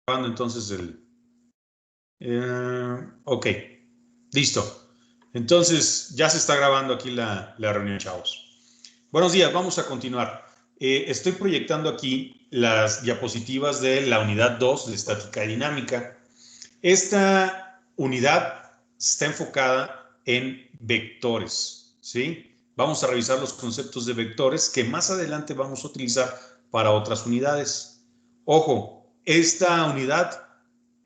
grabando entonces ok, listo. Entonces ya se está grabando aquí la reunión, chavos. Buenos días, vamos a continuar. Estoy proyectando aquí las diapositivas de la unidad 2 de estática y dinámica. Esta unidad está enfocada en vectores, ¿sí? Vamos a revisar los conceptos de vectores que más adelante vamos a utilizar para otras unidades. Ojo, esta unidad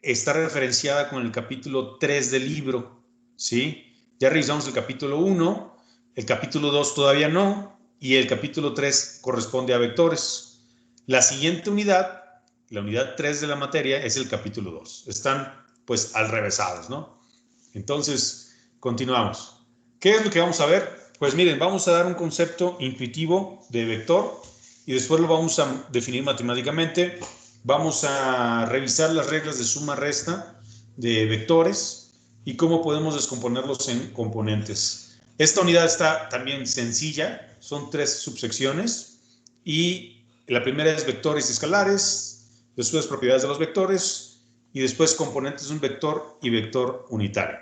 está referenciada con el capítulo 3 del libro, ¿sí? Ya revisamos el capítulo 1, el capítulo 2 todavía no, y el capítulo 3 corresponde a vectores. La siguiente unidad, la unidad 3 de la materia, es el capítulo 2. Están, pues, al revésados, ¿no? Entonces, continuamos. ¿Qué es lo que vamos a ver? Pues miren, vamos a dar un concepto intuitivo de vector y después lo vamos a definir matemáticamente. Vamos a revisar las reglas de suma-resta de vectores y cómo podemos descomponerlos en componentes. Esta unidad está también sencilla, son 3 subsecciones y la primera es vectores escalares, después propiedades de los vectores y después componentes de un vector y vector unitario.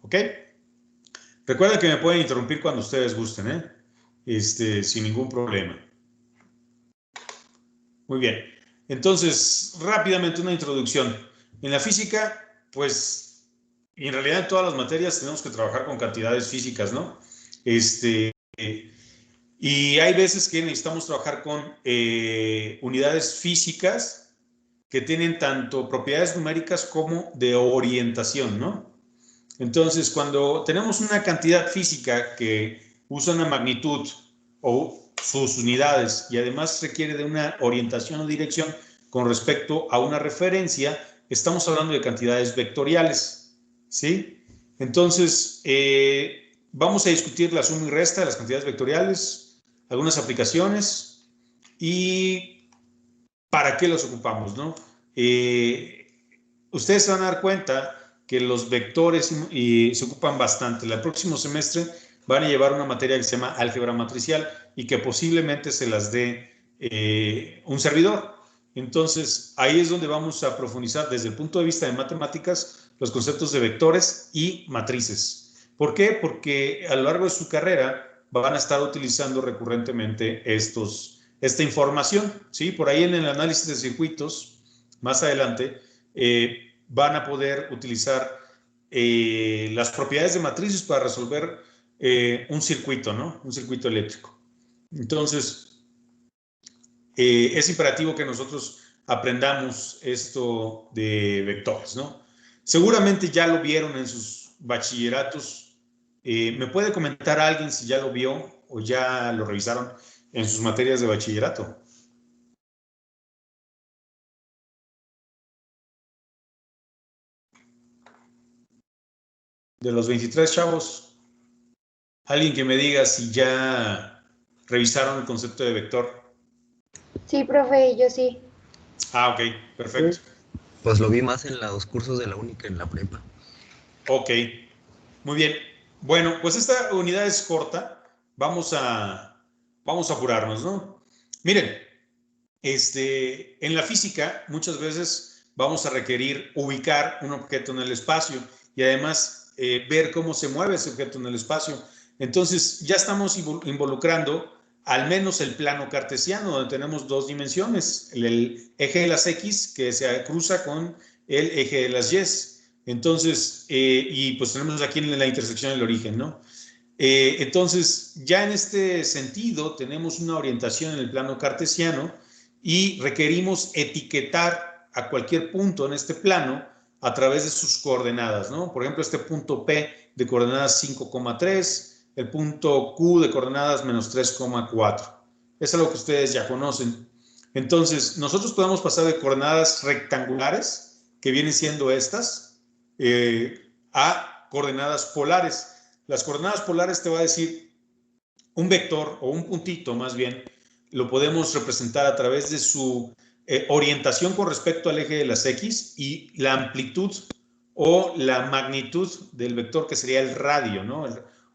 ¿Ok? Recuerden que me pueden interrumpir cuando ustedes gusten, sin ningún problema. Muy bien. Entonces, rápidamente una introducción. En la física, pues, y en realidad en todas las materias tenemos que trabajar con cantidades físicas, ¿no? Y hay veces que necesitamos trabajar con unidades físicas que tienen tanto propiedades numéricas como de orientación, ¿no? Entonces, cuando tenemos una cantidad física que usa una magnitud o sus unidades y además requiere de una orientación o dirección con respecto a una referencia, estamos hablando de cantidades vectoriales, ¿sí? Entonces, vamos a discutir la suma y resta de las cantidades vectoriales, algunas aplicaciones y para qué los ocupamos, ¿no? Ustedes se van a dar cuenta que los vectores se ocupan bastante. El próximo semestre van a llevar una materia que se llama álgebra matricial y que posiblemente se las dé un servidor. Entonces, ahí es donde vamos a profundizar desde el punto de vista de matemáticas los conceptos de vectores y matrices. ¿Por qué? Porque a lo largo de su carrera van a estar utilizando recurrentemente esta información, ¿sí? Por ahí en el análisis de circuitos, más adelante, van a poder utilizar las propiedades de matrices para resolver un circuito, ¿no? Un circuito eléctrico. Entonces, es imperativo que nosotros aprendamos esto de vectores, ¿no? Seguramente ya lo vieron en sus bachilleratos. ¿Me puede comentar alguien si ya lo vio o ya lo revisaron en sus materias de bachillerato? De los 23 chavos, alguien que me diga si ya revisaron el concepto de vector. Sí, profe, yo sí. Ah, ok, perfecto. Pues lo vi más en los cursos de la uni que en la prepa. Ok, muy bien. Bueno, pues esta unidad es corta. Vamos a apurarnos, ¿no? Miren, en la física muchas veces vamos a requerir ubicar un objeto en el espacio y además ver cómo se mueve ese objeto en el espacio. Entonces ya estamos involucrando al menos el plano cartesiano, donde tenemos dos dimensiones, el eje de las X que se cruza con el eje de las Y. Entonces, y pues tenemos aquí en la intersección el origen, ¿no? Entonces, ya en este sentido, tenemos una orientación en el plano cartesiano y requerimos etiquetar a cualquier punto en este plano a través de sus coordenadas, ¿no? Por ejemplo, este punto P de coordenadas 5,3, el punto Q de coordenadas menos 3,4. Es algo que ustedes ya conocen. Entonces, nosotros podemos pasar de coordenadas rectangulares, que vienen siendo estas, a coordenadas polares. Las coordenadas polares te va a decir un vector o un puntito más bien, lo podemos representar a través de su orientación con respecto al eje de las X y la amplitud o la magnitud del vector que sería el radio, ¿no?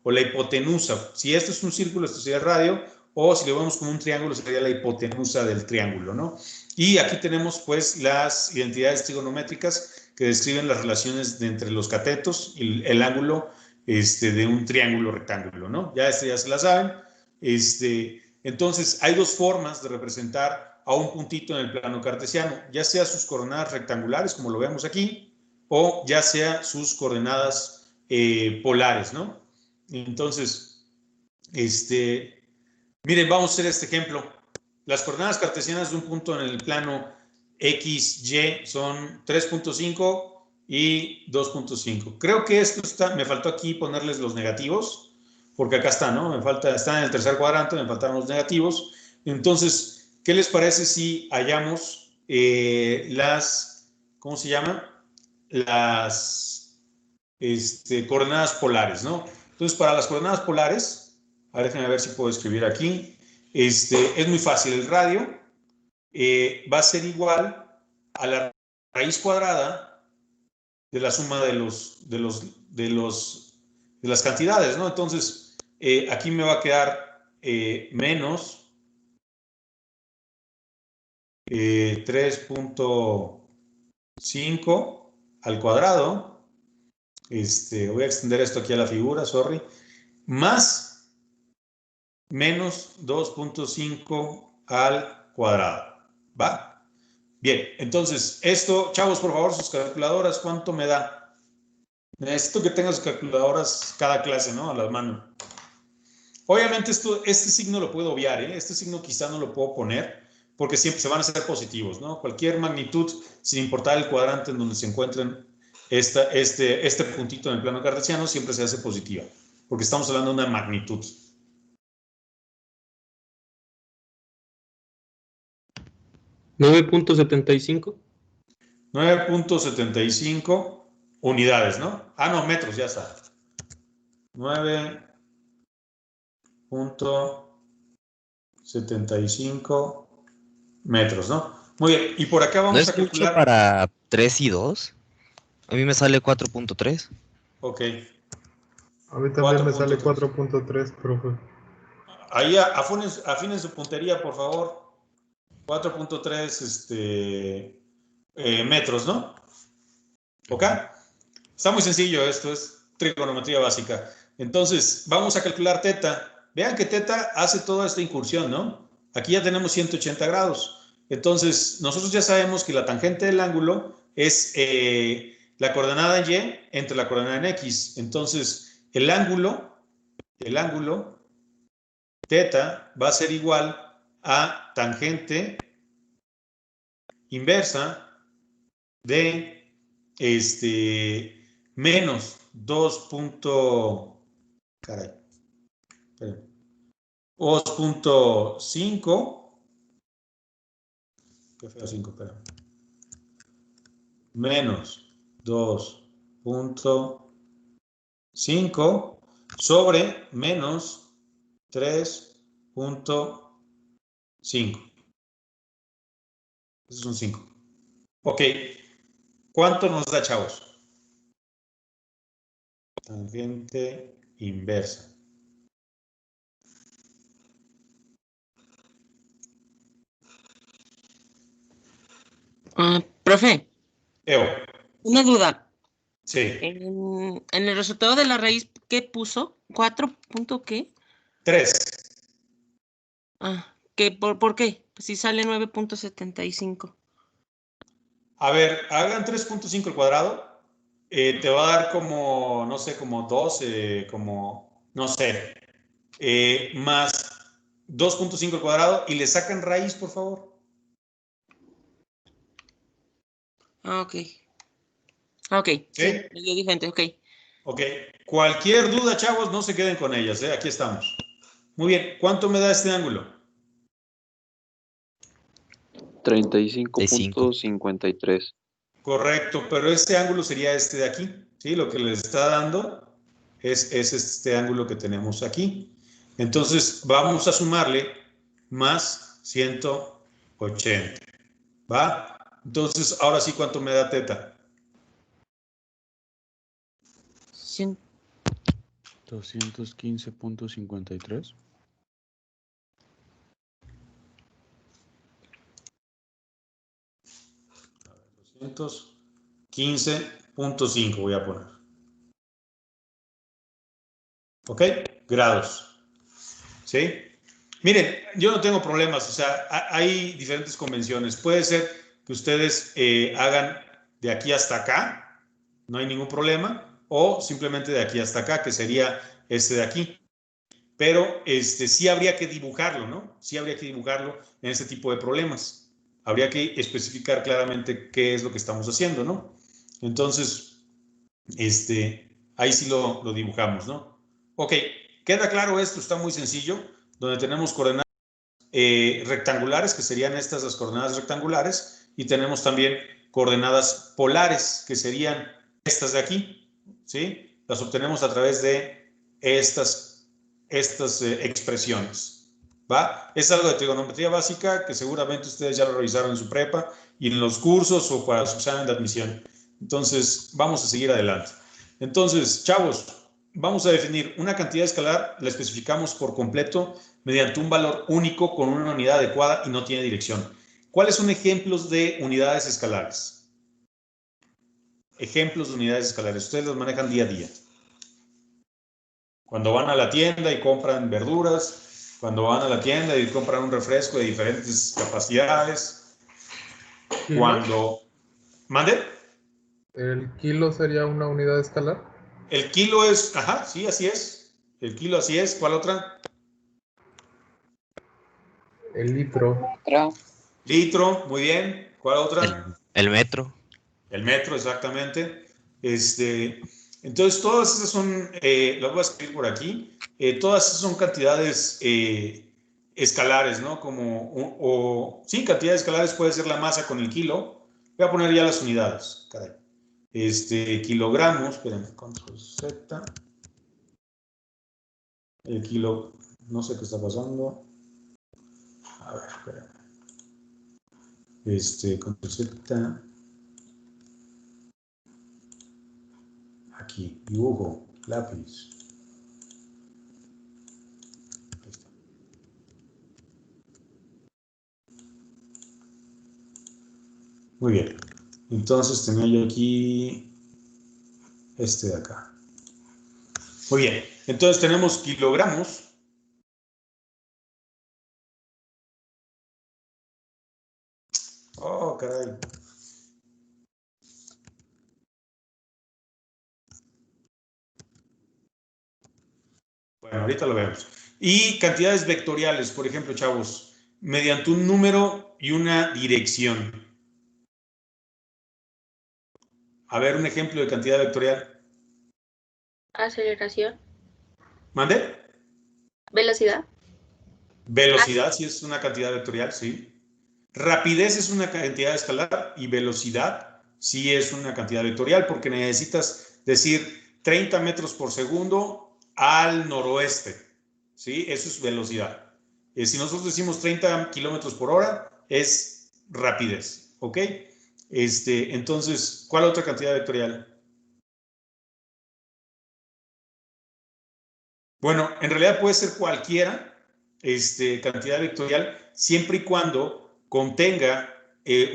O la hipotenusa. Si esto es un círculo, esto sería el radio, o si lo vemos como un triángulo, sería la hipotenusa del triángulo, ¿no? Y aquí tenemos pues las identidades trigonométricas que describen las relaciones entre los catetos y el ángulo de un triángulo rectángulo, ¿no? Ya ya se la saben. Entonces, hay dos formas de representar a un puntito en el plano cartesiano, ya sea sus coordenadas rectangulares, como lo vemos aquí, o ya sea sus coordenadas polares, ¿no? Entonces, miren, vamos a hacer este ejemplo. Las coordenadas cartesianas de un punto en el plano X, Y son 3.5 y 2.5. Creo que esto está, me faltó aquí ponerles los negativos, porque acá está, ¿no? Está en el tercer cuadrante, me faltaron los negativos. Entonces, ¿qué les parece si hallamos ¿cómo se llama? Las coordenadas polares, ¿no? Entonces, para las coordenadas polares, a ver, déjenme ver si puedo escribir aquí. Es muy fácil. El radio va a ser igual a la raíz cuadrada de la suma de las cantidades, ¿no? Entonces, aquí me va a quedar menos 3.5 al cuadrado. Voy a extender esto aquí a la figura, sorry. Más menos 2.5 al cuadrado. ¿Va? Bien, entonces, esto, chavos, por favor, sus calculadoras, ¿cuánto me da? Necesito que tengan sus calculadoras cada clase, ¿no? A la mano. Obviamente este signo lo puedo obviar, ¿eh? Este signo quizá no lo puedo poner porque siempre se van a hacer positivos, ¿no? Cualquier magnitud, sin importar el cuadrante en donde se encuentren este puntito en el plano cartesiano, siempre se hace positiva, porque estamos hablando de una magnitud. 9.75. 9.75 unidades, ¿no? Ah, no, metros, ya está. 9.75 metros, ¿no? Muy bien, y por acá ¿No vamos a es mucho calcular. para 3 y 2? A mí me sale 4.3. Ok, A mí también me sale 4.3. 4.3, profe. Ahí afinen su puntería, por favor. 4.3 metros, ¿no? ¿Ok? Está muy sencillo, esto es trigonometría básica. Entonces, vamos a calcular teta. Vean que teta hace toda esta incursión, ¿no? Aquí ya tenemos 180 grados. Entonces, nosotros ya sabemos que la tangente del ángulo es la coordenada en Y entre la coordenada en X. Entonces, el ángulo teta va a ser igual a tangente inversa de menos 2.5, qué feo 5, espera, menos 2.5 sobre menos 3.5. Eso es un 5. Ok, ¿cuánto nos da, chavos? Tangente inversa. Profe, Eo, una duda. sí, En el resultado de la raíz, ¿qué puso? ¿4 punto qué? 3. ¿Por qué? Pues si sale 9.75. A ver, hagan 3.5 al cuadrado. Te va a dar como, no sé, como 12, como, no sé, más 2.5 al cuadrado y le sacan raíz, por favor. Ok. Ok, ¿Sí? sí, me dio diferente, ok. Ok. Cualquier duda, chavos, no se queden con ellas, ¿eh? Aquí estamos. Muy bien. ¿Cuánto me da este ángulo? 5. 35.53. Correcto, pero este ángulo sería este de aquí, ¿sí? Lo que les está dando es este ángulo que tenemos aquí. Entonces, vamos a sumarle más 180, ¿va? Entonces, ahora sí, ¿cuánto me da teta? 215.53. 215.5 voy a poner. ¿Ok? Grados. ¿Sí? Miren, yo no tengo problemas, o sea, hay diferentes convenciones. Puede ser que ustedes hagan de aquí hasta acá, no hay ningún problema, o simplemente de aquí hasta acá, que sería este de aquí. Pero sí habría que dibujarlo, ¿no? Sí habría que dibujarlo en este tipo de problemas. Habría que especificar claramente qué es lo que estamos haciendo, ¿no? Entonces, ahí sí lo dibujamos, ¿no? Ok, queda claro esto, está muy sencillo, donde tenemos coordenadas rectangulares, que serían estas las coordenadas rectangulares, y tenemos también coordenadas polares, que serían estas de aquí, ¿sí? Las obtenemos a través de estas expresiones, ¿va? Es algo de trigonometría básica que seguramente ustedes ya lo revisaron en su prepa y en los cursos o para su examen de admisión. Entonces, vamos a seguir adelante. Entonces, chavos, vamos a definir una cantidad escalar, la especificamos por completo mediante un valor único con una unidad adecuada y no tiene dirección. ¿Cuáles son ejemplos de unidades escalares? Ejemplos de unidades escalares. Ustedes los manejan día a día. Cuando van a la tienda y compran verduras, cuando van a la tienda y compran un refresco de diferentes capacidades, ¿Kilo? cuando... ¿Mande? ¿El kilo sería una unidad escalar? El kilo es... Ajá, sí, así es. El kilo así es. ¿Cuál otra? El litro. Litro, muy bien. ¿Cuál otra? El metro. El metro, exactamente. Entonces, todas esas son, lo voy a escribir por aquí, todas esas son cantidades escalares, ¿no? Sí, cantidades escalares puede ser la masa con el kilo. Voy a poner ya las unidades, caray. Kilogramos, espérenme, control Z. El kilo, no sé qué está pasando. A ver, espérenme. Control Z. Aquí, dibujo, lápiz. Ahí está. Muy bien. Entonces tenía yo aquí este de acá. Muy bien. Entonces tenemos kilogramos. Oh, caray. Bueno, ahorita lo vemos. Y cantidades vectoriales, por ejemplo, chavos, mediante un número y una dirección. A ver, un ejemplo de cantidad vectorial. Aceleración. ¿Mande? Velocidad. Velocidad, sí es una cantidad vectorial, sí. Rapidez es una cantidad escalar y velocidad sí es una cantidad vectorial porque necesitas decir 30 metros por segundo al noroeste, ¿sí? Eso es velocidad. Si nosotros decimos 30 kilómetros por hora, es rapidez, ¿ok? Entonces, ¿cuál otra cantidad vectorial? Bueno, en realidad puede ser cualquiera cantidad vectorial siempre y cuando contenga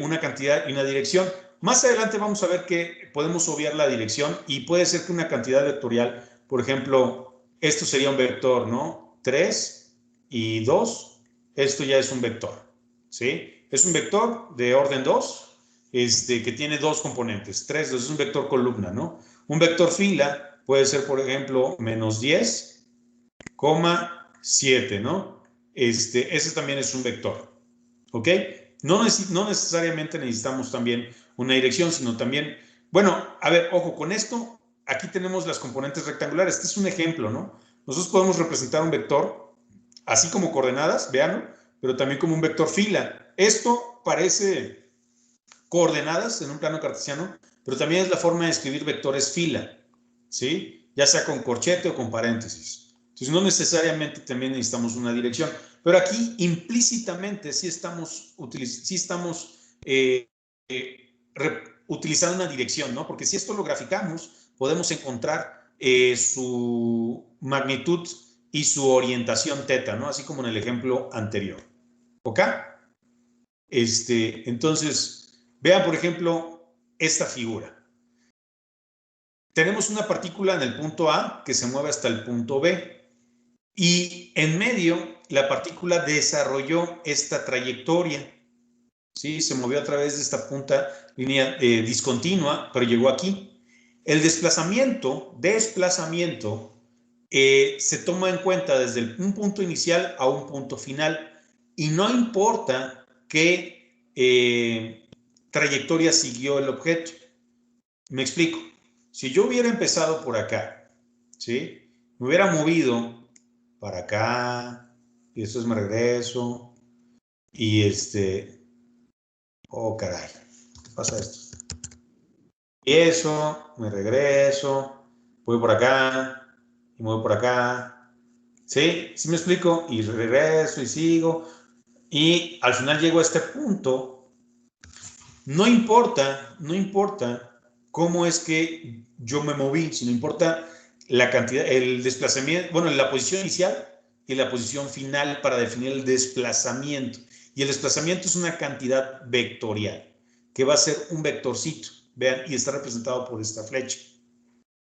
una cantidad y una dirección. Más adelante vamos a ver que podemos obviar la dirección y puede ser que una cantidad vectorial, por ejemplo, esto sería un vector, ¿no? 3 y 2, esto ya es un vector, ¿sí? Es un vector de orden 2, que tiene dos componentes. 3, es un vector columna, ¿no? Un vector fila puede ser, por ejemplo, menos 10,7, ¿no? Ese también es un vector, ¿ok? No necesariamente necesitamos también una dirección, sino también, bueno, a ver, ojo, con esto, aquí tenemos las componentes rectangulares. Este es un ejemplo, ¿no? Nosotros podemos representar un vector, así como coordenadas, véanlo, pero también como un vector fila. Esto parece coordenadas en un plano cartesiano, pero también es la forma de escribir vectores fila, ¿sí? Ya sea con corchete o con paréntesis. Entonces, no necesariamente también necesitamos una dirección, pero aquí implícitamente sí estamos utilizando una dirección, ¿no? Porque si esto lo graficamos, podemos encontrar su magnitud y su orientación teta, ¿no? Así como en el ejemplo anterior. ¿Ok? Entonces, vean, por ejemplo, esta figura. Tenemos una partícula en el punto A que se mueve hasta el punto B y en medio la partícula desarrolló esta trayectoria. ¿Sí? Se movió a través de esta línea discontinua, pero llegó aquí. El desplazamiento se toma en cuenta desde un punto inicial a un punto final y no importa qué trayectoria siguió el objeto. Me explico. Si yo hubiera empezado por acá, ¿sí? Me hubiera movido para acá y después me regreso y oh, caray, ¿qué pasa esto? Y eso, me regreso, voy por acá y me voy por acá. ¿Sí? ¿Sí me explico? Y regreso y sigo. Y al final llego a este punto. No importa cómo es que yo me moví, sino importa la cantidad, el desplazamiento, bueno, la posición inicial y la posición final para definir el desplazamiento. Y el desplazamiento es una cantidad vectorial, que va a ser un vectorcito, vean, y está representado por esta flecha.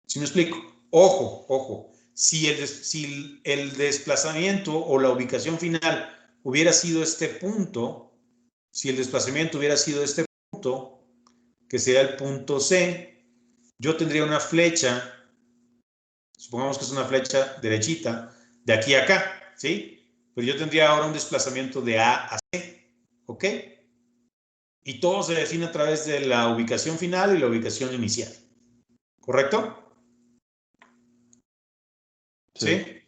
¿Sí me explico? Ojo, si el desplazamiento o la ubicación final hubiera sido este punto, si el desplazamiento hubiera sido este punto, que sería el punto C, yo tendría una flecha, supongamos que es una flecha derechita, de aquí a acá, ¿sí? Pero yo tendría ahora un desplazamiento de A a C, ¿ok? Y todo se define a través de la ubicación final y la ubicación inicial, ¿correcto? ¿Sí?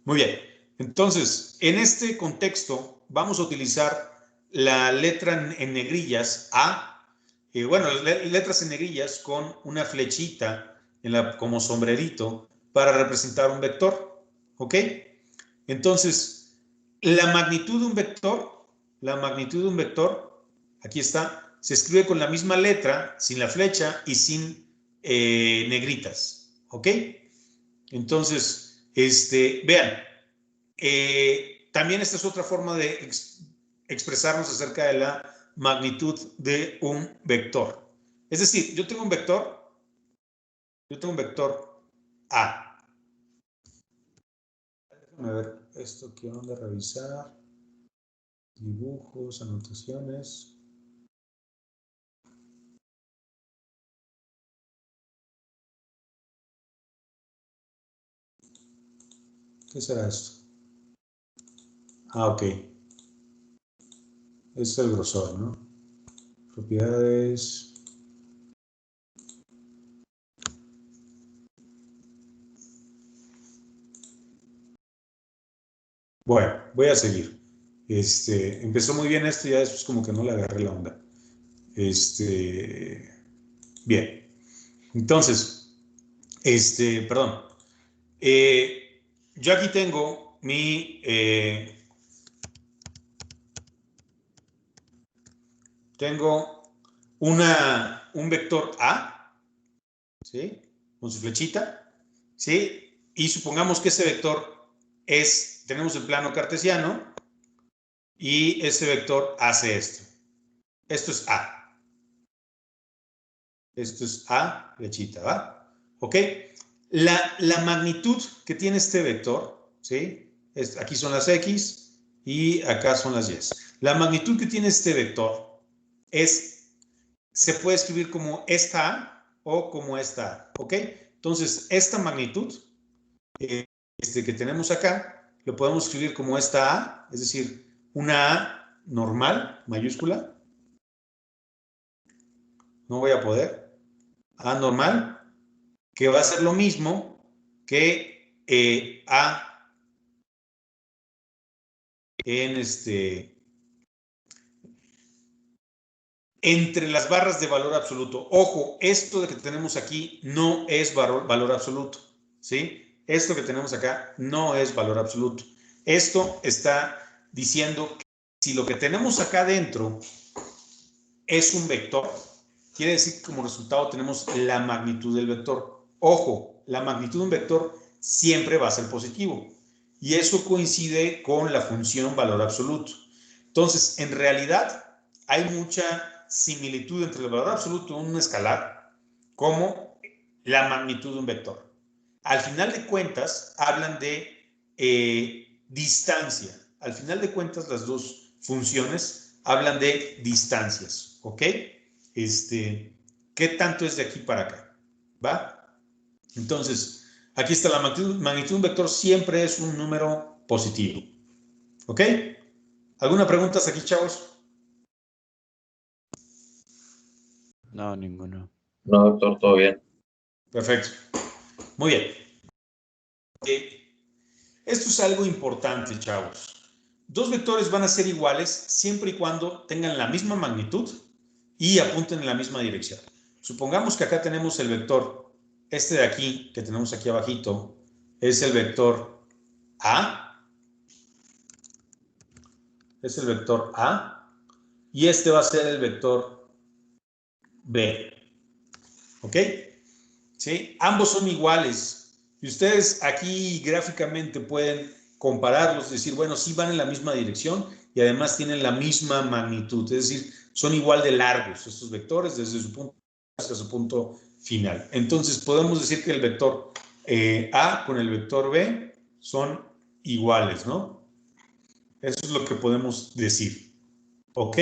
Muy bien. Entonces, en este contexto, vamos a utilizar la letra en negrillas A, bueno, letras en negrillas con una flechita como sombrerito para representar un vector, ¿ok? Entonces, la magnitud de un vector, aquí está, se escribe con la misma letra, sin la flecha y sin negritas, ¿ok? Entonces, vean, también esta es otra forma de expresarnos acerca de la magnitud de un vector. Es decir, yo tengo un vector A. Déjame ver esto, ¿qué onda? Revisar. Dibujos, anotaciones. ¿Qué será esto? Ah, ok. Este es el grosor, ¿no? Propiedades. Bueno, voy a seguir. Empezó muy bien esto y ya después como que no le agarré la onda. Bien. Entonces, perdón. Yo aquí tengo tengo un vector A, ¿sí? Con su flechita, ¿sí? Y supongamos que ese vector tenemos el plano cartesiano y ese vector hace esto. Esto es A. Esto es A, flechita, ¿va? ¿Ok? La magnitud que tiene este vector, ¿sí? Aquí son las X y acá son las Y. La magnitud que tiene este vector se puede escribir como esta A o como esta A, ¿ok? Entonces, esta magnitud que tenemos acá, lo podemos escribir como esta A, es decir, una A normal, mayúscula. No voy a poder. A normal, que va a ser lo mismo que A entre las barras de valor absoluto. Ojo, esto de que tenemos aquí no es valor absoluto, ¿sí? Esto que tenemos acá no es valor absoluto. Esto está diciendo que si lo que tenemos acá dentro es un vector, quiere decir que como resultado tenemos la magnitud del vector. Ojo, la magnitud de un vector siempre va a ser positivo. Y eso coincide con la función valor absoluto. Entonces, en realidad, hay mucha similitud entre el valor absoluto de un escalar como la magnitud de un vector. Al final de cuentas, hablan de distancia. Al final de cuentas, las dos funciones hablan de distancias, ¿ok? ¿Qué tanto es de aquí para acá? ¿Va? Entonces, aquí está la magnitud de un vector, siempre es un número positivo, ¿ok? ¿Alguna pregunta hasta aquí, chavos? No, ninguno. No, doctor, todo bien. Perfecto. Muy bien. Esto es algo importante, chavos. Dos vectores van a ser iguales siempre y cuando tengan la misma magnitud y apunten en la misma dirección. Supongamos que acá tenemos el vector, este de aquí, que tenemos aquí abajito, es el vector A. Es el vector A. Y este va a ser el vector B. ¿Ok? ¿Sí? Ambos son iguales. Y ustedes aquí gráficamente pueden compararlos, decir, bueno, sí van en la misma dirección y además tienen la misma magnitud. Es decir, son igual de largos estos vectores desde su punto hasta su punto final. Entonces, podemos decir que el vector A con el vector B son iguales, ¿no? Eso es lo que podemos decir. ¿Ok?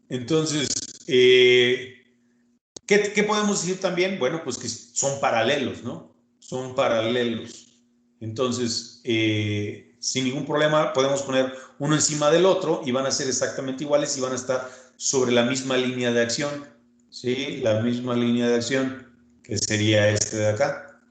Entonces, ¿qué podemos decir también? Bueno, pues que son paralelos, ¿no? Son paralelos. Entonces, sin ningún problema, podemos poner uno encima del otro y van a ser exactamente iguales y van a estar sobre la misma línea de acción, ¿sí? La misma línea de acción, que sería este de acá.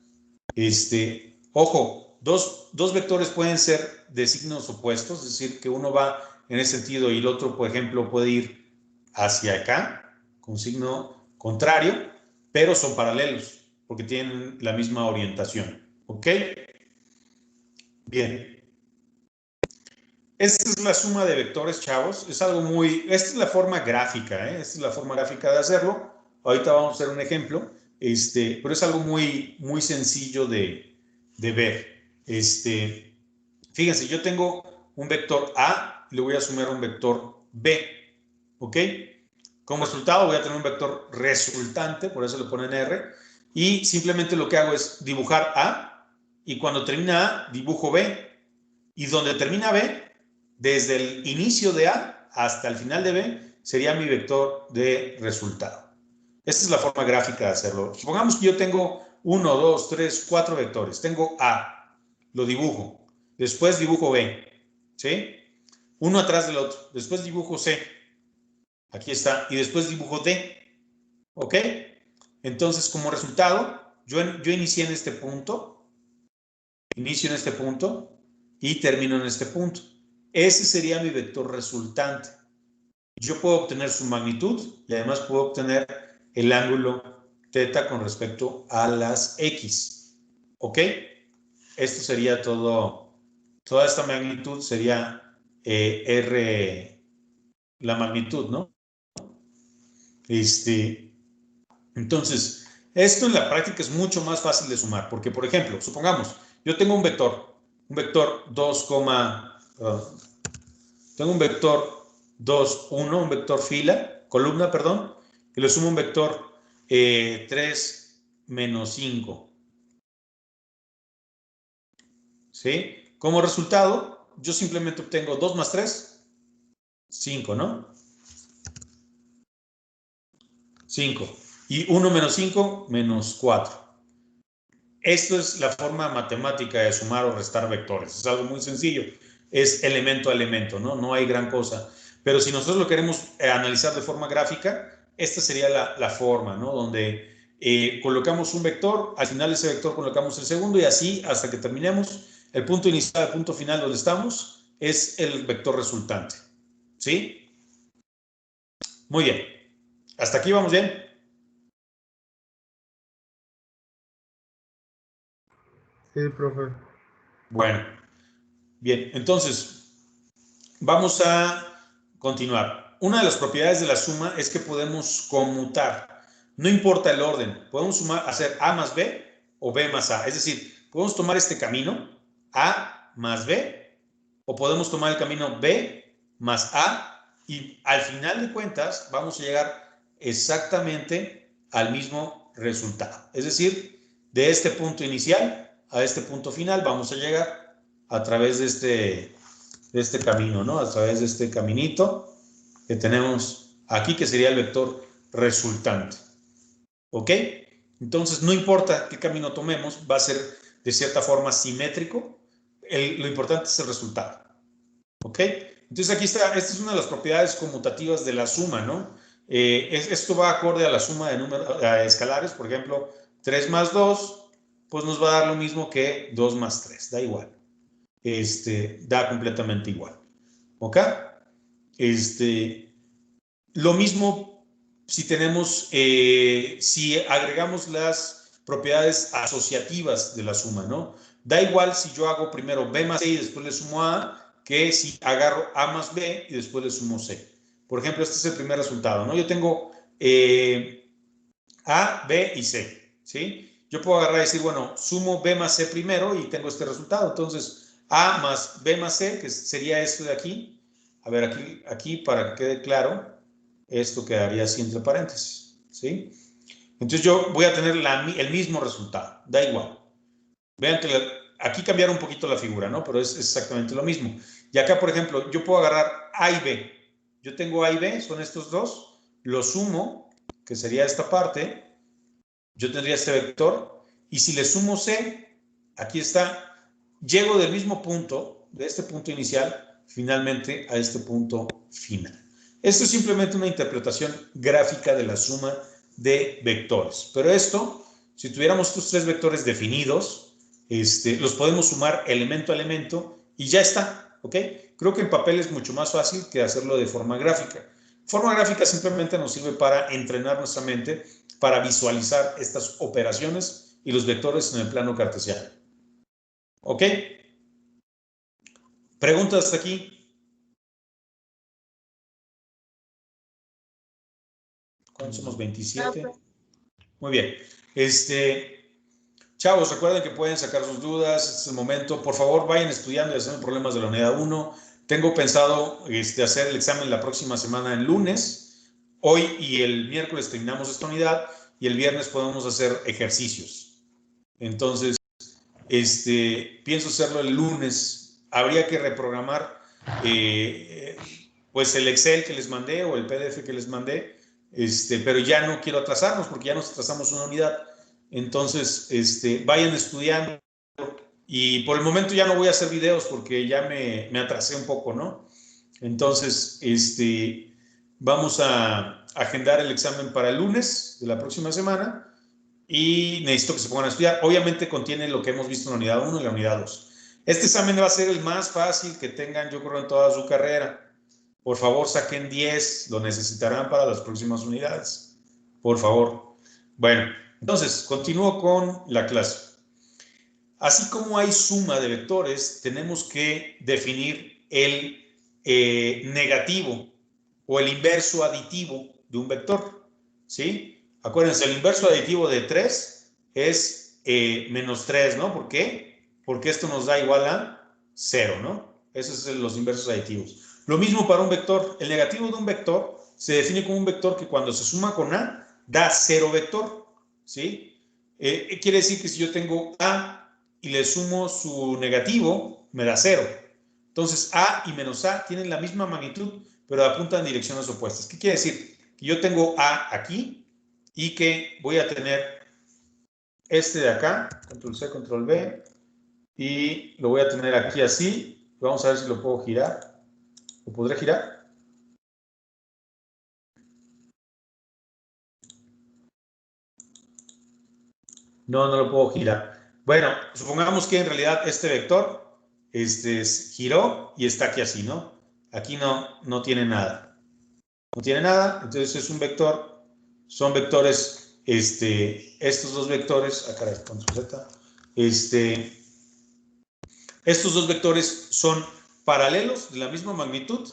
Ojo, dos vectores pueden ser de signos opuestos, es decir, que uno va en ese sentido y el otro, por ejemplo, puede ir hacia acá, con signo contrario, pero son paralelos, porque tienen la misma orientación. ¿Ok? Bien. Esta es la suma de vectores, chavos. Es algo muy... Esta es la forma gráfica, ¿eh? Esta es la forma gráfica de hacerlo. Ahorita vamos a hacer un ejemplo, pero es algo muy, muy sencillo de ver. Fíjense, yo tengo un vector A y le voy a sumar un vector B. ¿Ok? Como resultado voy a tener un vector resultante, por eso le ponen R, y simplemente lo que hago es dibujar A, y cuando termina A, dibujo B, y donde termina B, desde el inicio de A hasta el final de B, sería mi vector de resultado. Esta es la forma gráfica de hacerlo. Supongamos que yo tengo 1, 2, 3, 4 vectores. Tengo A, lo dibujo, después dibujo B, ¿sí? Uno atrás del otro, después dibujo C, aquí está, y después dibujo D, ¿ok? Entonces, como resultado, yo inicié en este punto, inicio en este punto y termino en este punto. Ese sería mi vector resultante. Yo puedo obtener su magnitud y además puedo obtener el ángulo θ con respecto a las X, ¿ok? Esto sería todo, toda esta magnitud sería R, la magnitud, ¿no? Entonces, esto en la práctica es mucho más fácil de sumar, porque, por ejemplo, supongamos, yo tengo un vector 2, tengo un vector 2, 1, un vector columna, perdón, y le sumo un vector 3, menos 5. ¿Sí? Como resultado, yo simplemente obtengo 2 más 3, 5, ¿no? 5. Y 1 menos 5, menos 4. Esto es la forma matemática de sumar o restar vectores. Es algo muy sencillo. Es elemento a elemento, ¿no? No hay gran cosa. Pero si nosotros lo queremos analizar de forma gráfica, esta sería la forma, ¿no? Donde colocamos un vector, al final de ese vector colocamos el segundo y así hasta que terminemos. El punto inicial, el punto final donde estamos, es el vector resultante. ¿Sí? Muy bien. ¿Hasta aquí vamos bien? Sí, profe. Bueno, bien, entonces vamos a continuar. Una de las propiedades de la suma es que podemos conmutar. No importa el orden, podemos hacer A más B o B más A. Es decir, podemos tomar este camino, A más B, o podemos tomar el camino B más A y al final de cuentas vamos a llegar exactamente al mismo resultado. Es decir, de este punto inicial a este punto final vamos a llegar a través de este camino, ¿no? A través de este caminito que tenemos aquí, que sería el vector resultante. ¿Ok? Entonces, no importa qué camino tomemos, va a ser de cierta forma simétrico. Lo importante es el resultado. ¿Ok? Entonces, aquí está, esta es una de las propiedades conmutativas de la suma, ¿no? Esto va acorde a la suma de números escalares. Por ejemplo, 3 más 2, pues nos va a dar lo mismo que 2 más 3, da igual. Da completamente igual. ¿Ok? Lo mismo si tenemos, si agregamos las propiedades asociativas de la suma, ¿no? Da igual si yo hago primero B más C y después le sumo A, que si agarro A más B y después le sumo C. Por ejemplo, este es el primer resultado, ¿no? Yo tengo A, B y C, ¿sí? Yo puedo agarrar y decir, bueno, sumo B más C primero y tengo este resultado. Entonces, A más B más C, que sería esto de aquí. A ver, aquí para que quede claro, esto quedaría así entre paréntesis, ¿sí? Entonces yo voy a tener el mismo resultado, da igual. Vean que aquí cambiaron un poquito la figura, ¿no? Pero es exactamente lo mismo. Y acá, por ejemplo, yo puedo agarrar A y B. Yo tengo A y B, son estos dos, lo sumo, que sería esta parte, yo tendría este vector, y si le sumo C, aquí está, llego del mismo punto, de este punto inicial, finalmente a este punto final. Esto es simplemente una interpretación gráfica de la suma de vectores. Pero esto, si tuviéramos estos tres vectores definidos, los podemos sumar elemento a elemento y ya está, ¿ok? Creo que en papel es mucho más fácil que hacerlo de forma gráfica. Forma gráfica simplemente nos sirve para entrenar nuestra mente, para visualizar estas operaciones y los vectores en el plano cartesiano. ¿Ok? ¿Preguntas hasta aquí? ¿Cuántos somos? 27. Muy bien. Chavos, recuerden que pueden sacar sus dudas. Este es el momento. Por favor, vayan estudiando y haciendo problemas de la unidad 1. Tengo pensado hacer el examen la próxima semana el lunes. Hoy y el miércoles terminamos esta unidad y el viernes podemos hacer ejercicios. Entonces, pienso hacerlo el lunes. Habría que reprogramar pues el Excel que les mandé o el PDF que les mandé, pero ya no quiero atrasarnos porque ya nos atrasamos una unidad. Entonces, vayan estudiando y por el momento ya no voy a hacer videos porque ya me atrasé un poco, ¿no? Entonces, vamos a agendar el examen para el lunes de la próxima semana y necesito que se pongan a estudiar. Obviamente contiene lo que hemos visto en la unidad 1 y la unidad 2. Este examen va a ser el más fácil que tengan, yo creo, en toda su carrera. Por favor, saquen 10, lo necesitarán para las próximas unidades. Por favor. Bueno, entonces, continúo con la clase. Así como hay suma de vectores, tenemos que definir el negativo o el inverso aditivo de un vector, ¿sí? Acuérdense, el inverso aditivo de 3 es menos 3, ¿no? ¿Por qué? Porque esto nos da igual a 0, ¿no? Esos son los inversos aditivos. Lo mismo para un vector. El negativo de un vector se define como un vector que cuando se suma con A da 0 vector, ¿sí? Quiere decir que si yo tengo A y le sumo su negativo, me da 0. Entonces, A y menos A tienen la misma magnitud, pero apuntan en direcciones opuestas. ¿Qué quiere decir? Que yo tengo A aquí y que voy a tener este de acá, control C, control V, y lo voy a tener aquí así. Vamos a ver si lo puedo girar. ¿Lo podré girar? No, no lo puedo girar. Bueno, supongamos que en realidad este vector giró y está aquí así, ¿no? Aquí no tiene nada. No tiene nada, entonces es un vector. Son vectores, estos dos vectores, acá control Z, estos dos vectores son paralelos de la misma magnitud,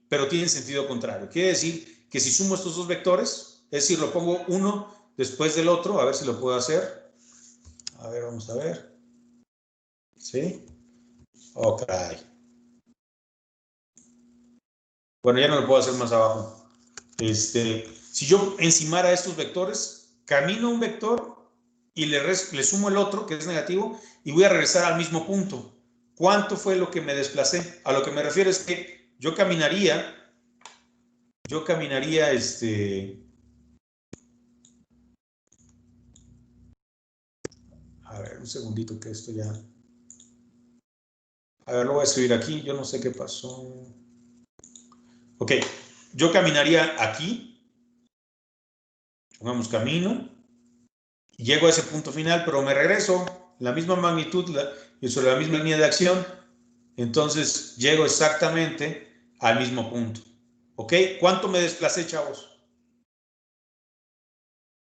pero tienen sentido contrario. Quiere decir que si sumo estos dos vectores, es decir, lo pongo uno después del otro, a ver si lo puedo hacer. A ver, vamos a ver. ¿Sí? Ok. Bueno, ya no lo puedo hacer más abajo. Si yo encimara estos vectores, camino un vector y le sumo el otro, que es negativo, y voy a regresar al mismo punto. ¿Cuánto fue lo que me desplacé? A lo que me refiero es que yo caminaría, a ver, un segundito que esto ya... A ver, lo voy a escribir aquí, yo no sé qué pasó. Ok, yo caminaría aquí, pongamos camino, y llego a ese punto final, pero me regreso, la misma magnitud y sobre la misma línea de acción, entonces llego exactamente al mismo punto. ¿Ok? ¿Cuánto me desplacé, chavos?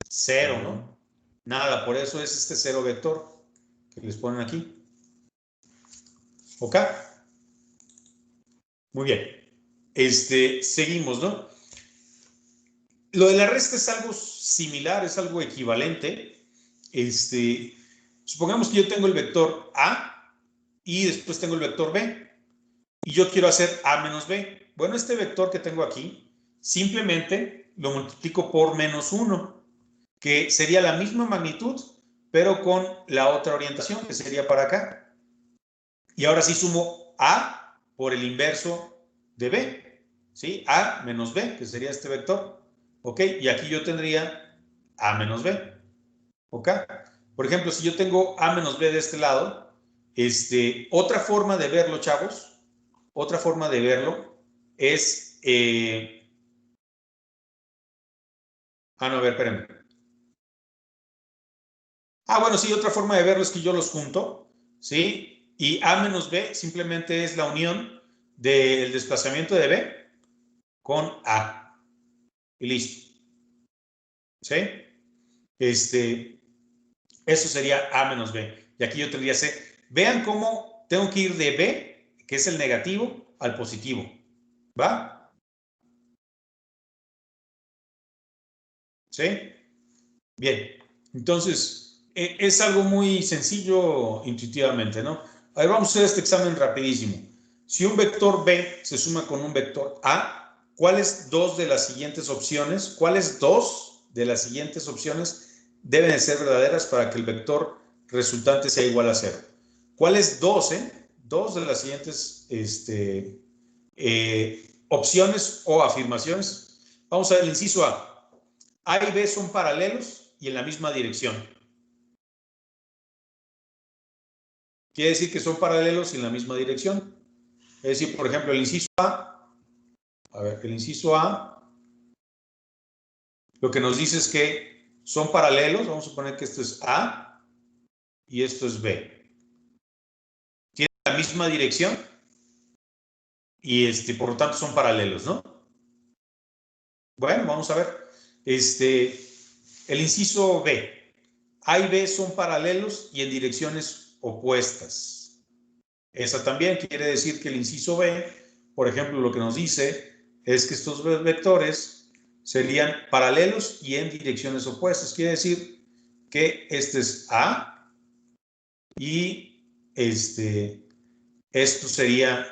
0, ¿no? Nada, por eso es este 0 vector que les ponen aquí. ¿Ok? Muy bien. Seguimos, ¿no? Lo de la resta es algo similar, es algo equivalente. Supongamos que yo tengo el vector A y después tengo el vector B y yo quiero hacer A menos B. Bueno, este vector que tengo aquí, simplemente lo multiplico por menos 1, que sería la misma magnitud, pero con la otra orientación, que sería para acá. Y ahora sí sumo A por el inverso de B, ¿sí? A menos B, que sería este vector, ¿ok? Y aquí yo tendría A menos B, ¿ok? Por ejemplo, si yo tengo A menos B de este lado, otra forma de verlo, chavos, otra forma de verlo es... no, a ver, espérenme. Bueno, sí, otra forma de verlo es que yo los junto, ¿sí? Y A menos B simplemente es la unión del desplazamiento de B con A. Y listo. ¿Sí? Eso sería A menos B. Y aquí yo tendría C. Vean cómo tengo que ir de B, que es el negativo, al positivo. ¿Va? ¿Sí? Bien. Entonces, es algo muy sencillo intuitivamente, ¿no? A ver, vamos a hacer este examen rapidísimo. Si un vector B se suma con un vector A, ¿cuáles dos de las siguientes opciones deben de ser verdaderas para que el vector resultante sea igual a 0? ¿Cuáles dos de las siguientes opciones o afirmaciones? Vamos a ver el inciso A. A y B son paralelos y en la misma dirección. Quiere decir que son paralelos y en la misma dirección. Es decir, por ejemplo, el inciso A, lo que nos dice es que son paralelos. Vamos a suponer que esto es A y esto es B. Tienen la misma dirección y por lo tanto son paralelos, ¿no? Bueno, vamos a ver. El inciso B. A y B son paralelos y en direcciones opuestas. Esa también quiere decir que el inciso B, por ejemplo, lo que nos dice es que estos vectores serían paralelos y en direcciones opuestas. Quiere decir que este es A y esto sería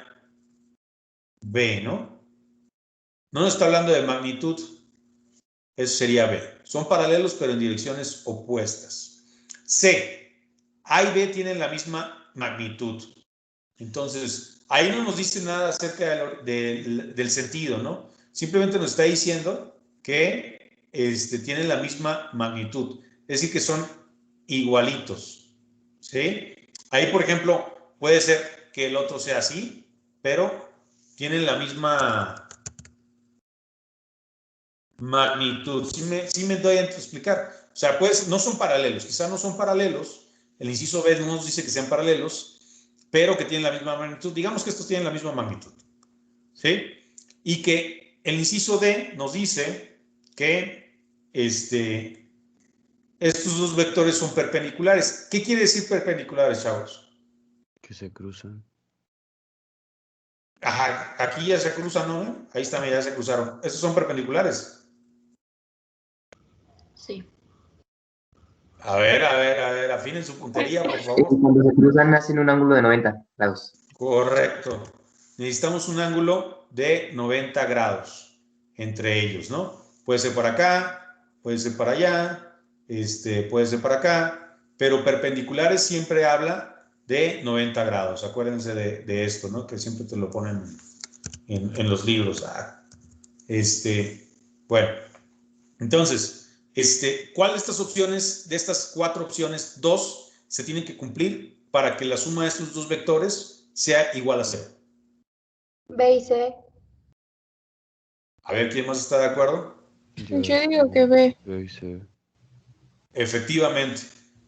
B, ¿no? No nos está hablando de magnitud, eso sería B. Son paralelos pero en direcciones opuestas. C. A y B tienen la misma magnitud. Entonces, ahí no nos dice nada acerca del sentido, ¿no? Simplemente nos está diciendo que tienen la misma magnitud. Es decir, que son igualitos, ¿sí? Ahí, por ejemplo, puede ser que el otro sea así, pero tienen la misma magnitud. Sí me doy a explicar. O sea, pues no son paralelos, quizás no son paralelos. El inciso B no nos dice que sean paralelos, pero que tienen la misma magnitud. Digamos que estos tienen la misma magnitud, ¿sí? Y que el inciso D nos dice que estos dos vectores son perpendiculares. ¿Qué quiere decir perpendiculares, chavos? Que se cruzan. Ajá, aquí ya se cruzan, ¿no? Ahí está, ya se cruzaron. ¿Estos son perpendiculares? Sí. A ver, afinen su puntería, por favor. Cuando se cruzan hacen un ángulo de 90 grados. Correcto. Necesitamos un ángulo de 90 grados entre ellos, ¿no? Puede ser para acá, puede ser para allá, puede ser para acá, pero perpendiculares siempre habla de 90 grados. Acuérdense de esto, ¿no? Que siempre te lo ponen en los libros. Bueno, entonces, ¿cuál de estas opciones, de estas 4 opciones, 2 se tienen que cumplir para que la suma de estos 2 vectores sea igual a 0? B y C. A ver, ¿quién más está de acuerdo? Yo digo que B. B y C. Efectivamente,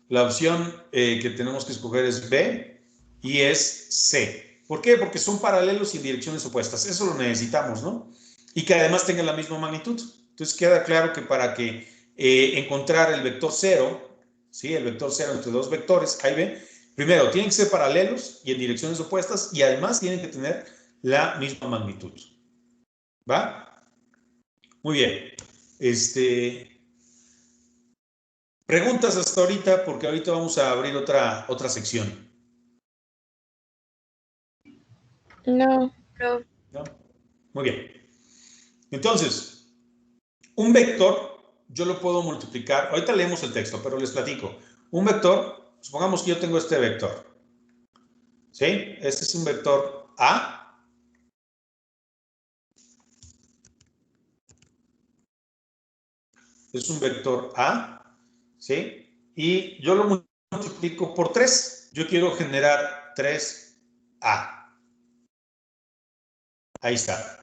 la opción que tenemos que escoger es B y es C. ¿Por qué? Porque son paralelos y en direcciones opuestas. Eso lo necesitamos, ¿no? Y que además tengan la misma magnitud. Entonces queda claro que para que encontrar el vector 0, ¿sí? El vector 0 entre 2 vectores, ahí ven, primero tienen que ser paralelos y en direcciones opuestas y además tienen que tener la misma magnitud. ¿Va? Muy bien. Preguntas hasta ahorita, porque ahorita vamos a abrir otra sección. No. ¿No? Muy bien. Entonces, un vector, yo lo puedo multiplicar. Ahorita leemos el texto, pero les platico. Un vector, supongamos que yo tengo este vector. ¿Sí? Este es un vector A. Es un vector A. ¿Sí? Y yo lo multiplico por 3. Yo quiero generar 3A. Ahí está.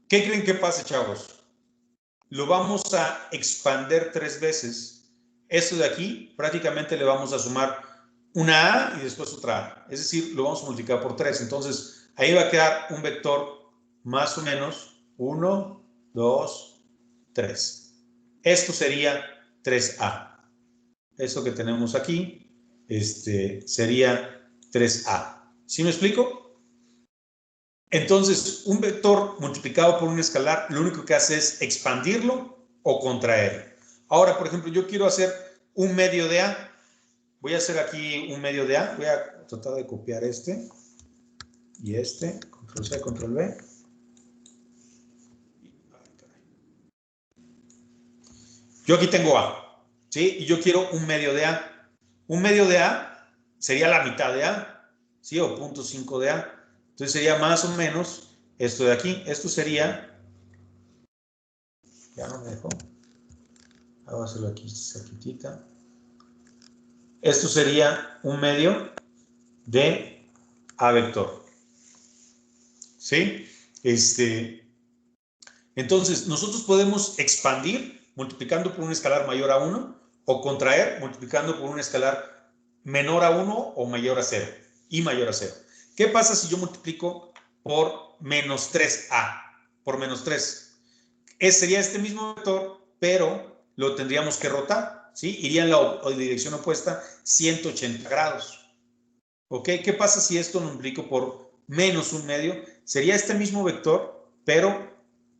¿Qué creen que pase, chavos? Lo vamos a expander 3 veces. Esto de aquí prácticamente le vamos a sumar una A y después otra A. Es decir, lo vamos a multiplicar por 3. Entonces, ahí va a quedar un vector más o menos 1, 2, 3. Esto sería 3A. Esto que tenemos aquí sería 3A. ¿Sí me explico? Entonces, un vector multiplicado por un escalar, lo único que hace es expandirlo o contraerlo. Ahora, por ejemplo, yo quiero hacer un medio de A. Voy a hacer aquí un medio de A. Voy a tratar de copiar este y este. Control C, Control V. Yo aquí tengo A, ¿sí? Y yo quiero un medio de A. Un medio de A sería la mitad de A, ¿sí? O 0.5 de A. Entonces sería más o menos esto de aquí. Esto sería... Ya no me dejó. Voy a hacerlo aquí cerquitita. Esto sería un medio de A vector. ¿Sí? Entonces, nosotros podemos expandir multiplicando por un escalar mayor a 1 o contraer multiplicando por un escalar menor a 1 o mayor a 0 y mayor a 0. ¿Qué pasa si yo multiplico por menos 3A? Por menos 3. Sería este mismo vector, pero lo tendríamos que rotar, ¿sí? Iría en la dirección opuesta 180 grados. ¿Ok? ¿Qué pasa si esto lo multiplico por menos un medio? Sería este mismo vector, pero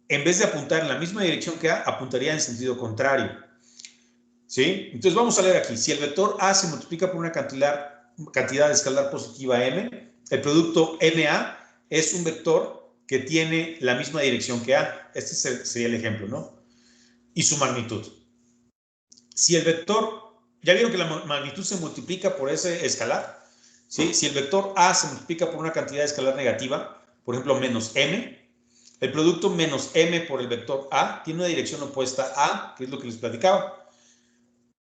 en vez de apuntar en la misma dirección que A, apuntaría en sentido contrario. ¿Sí? Entonces vamos a leer aquí. Si el vector A se multiplica por una cantidad de escalar positiva M, el producto MA es un vector que tiene la misma dirección que A. Este sería el ejemplo, ¿no? Y su magnitud. Si el vector, ya vieron que la magnitud se multiplica por ese escalar, ¿sí? Si el vector A se multiplica por una cantidad de escalar negativa, por ejemplo, menos M, el producto menos M por el vector A tiene una dirección opuesta a, que es lo que les platicaba.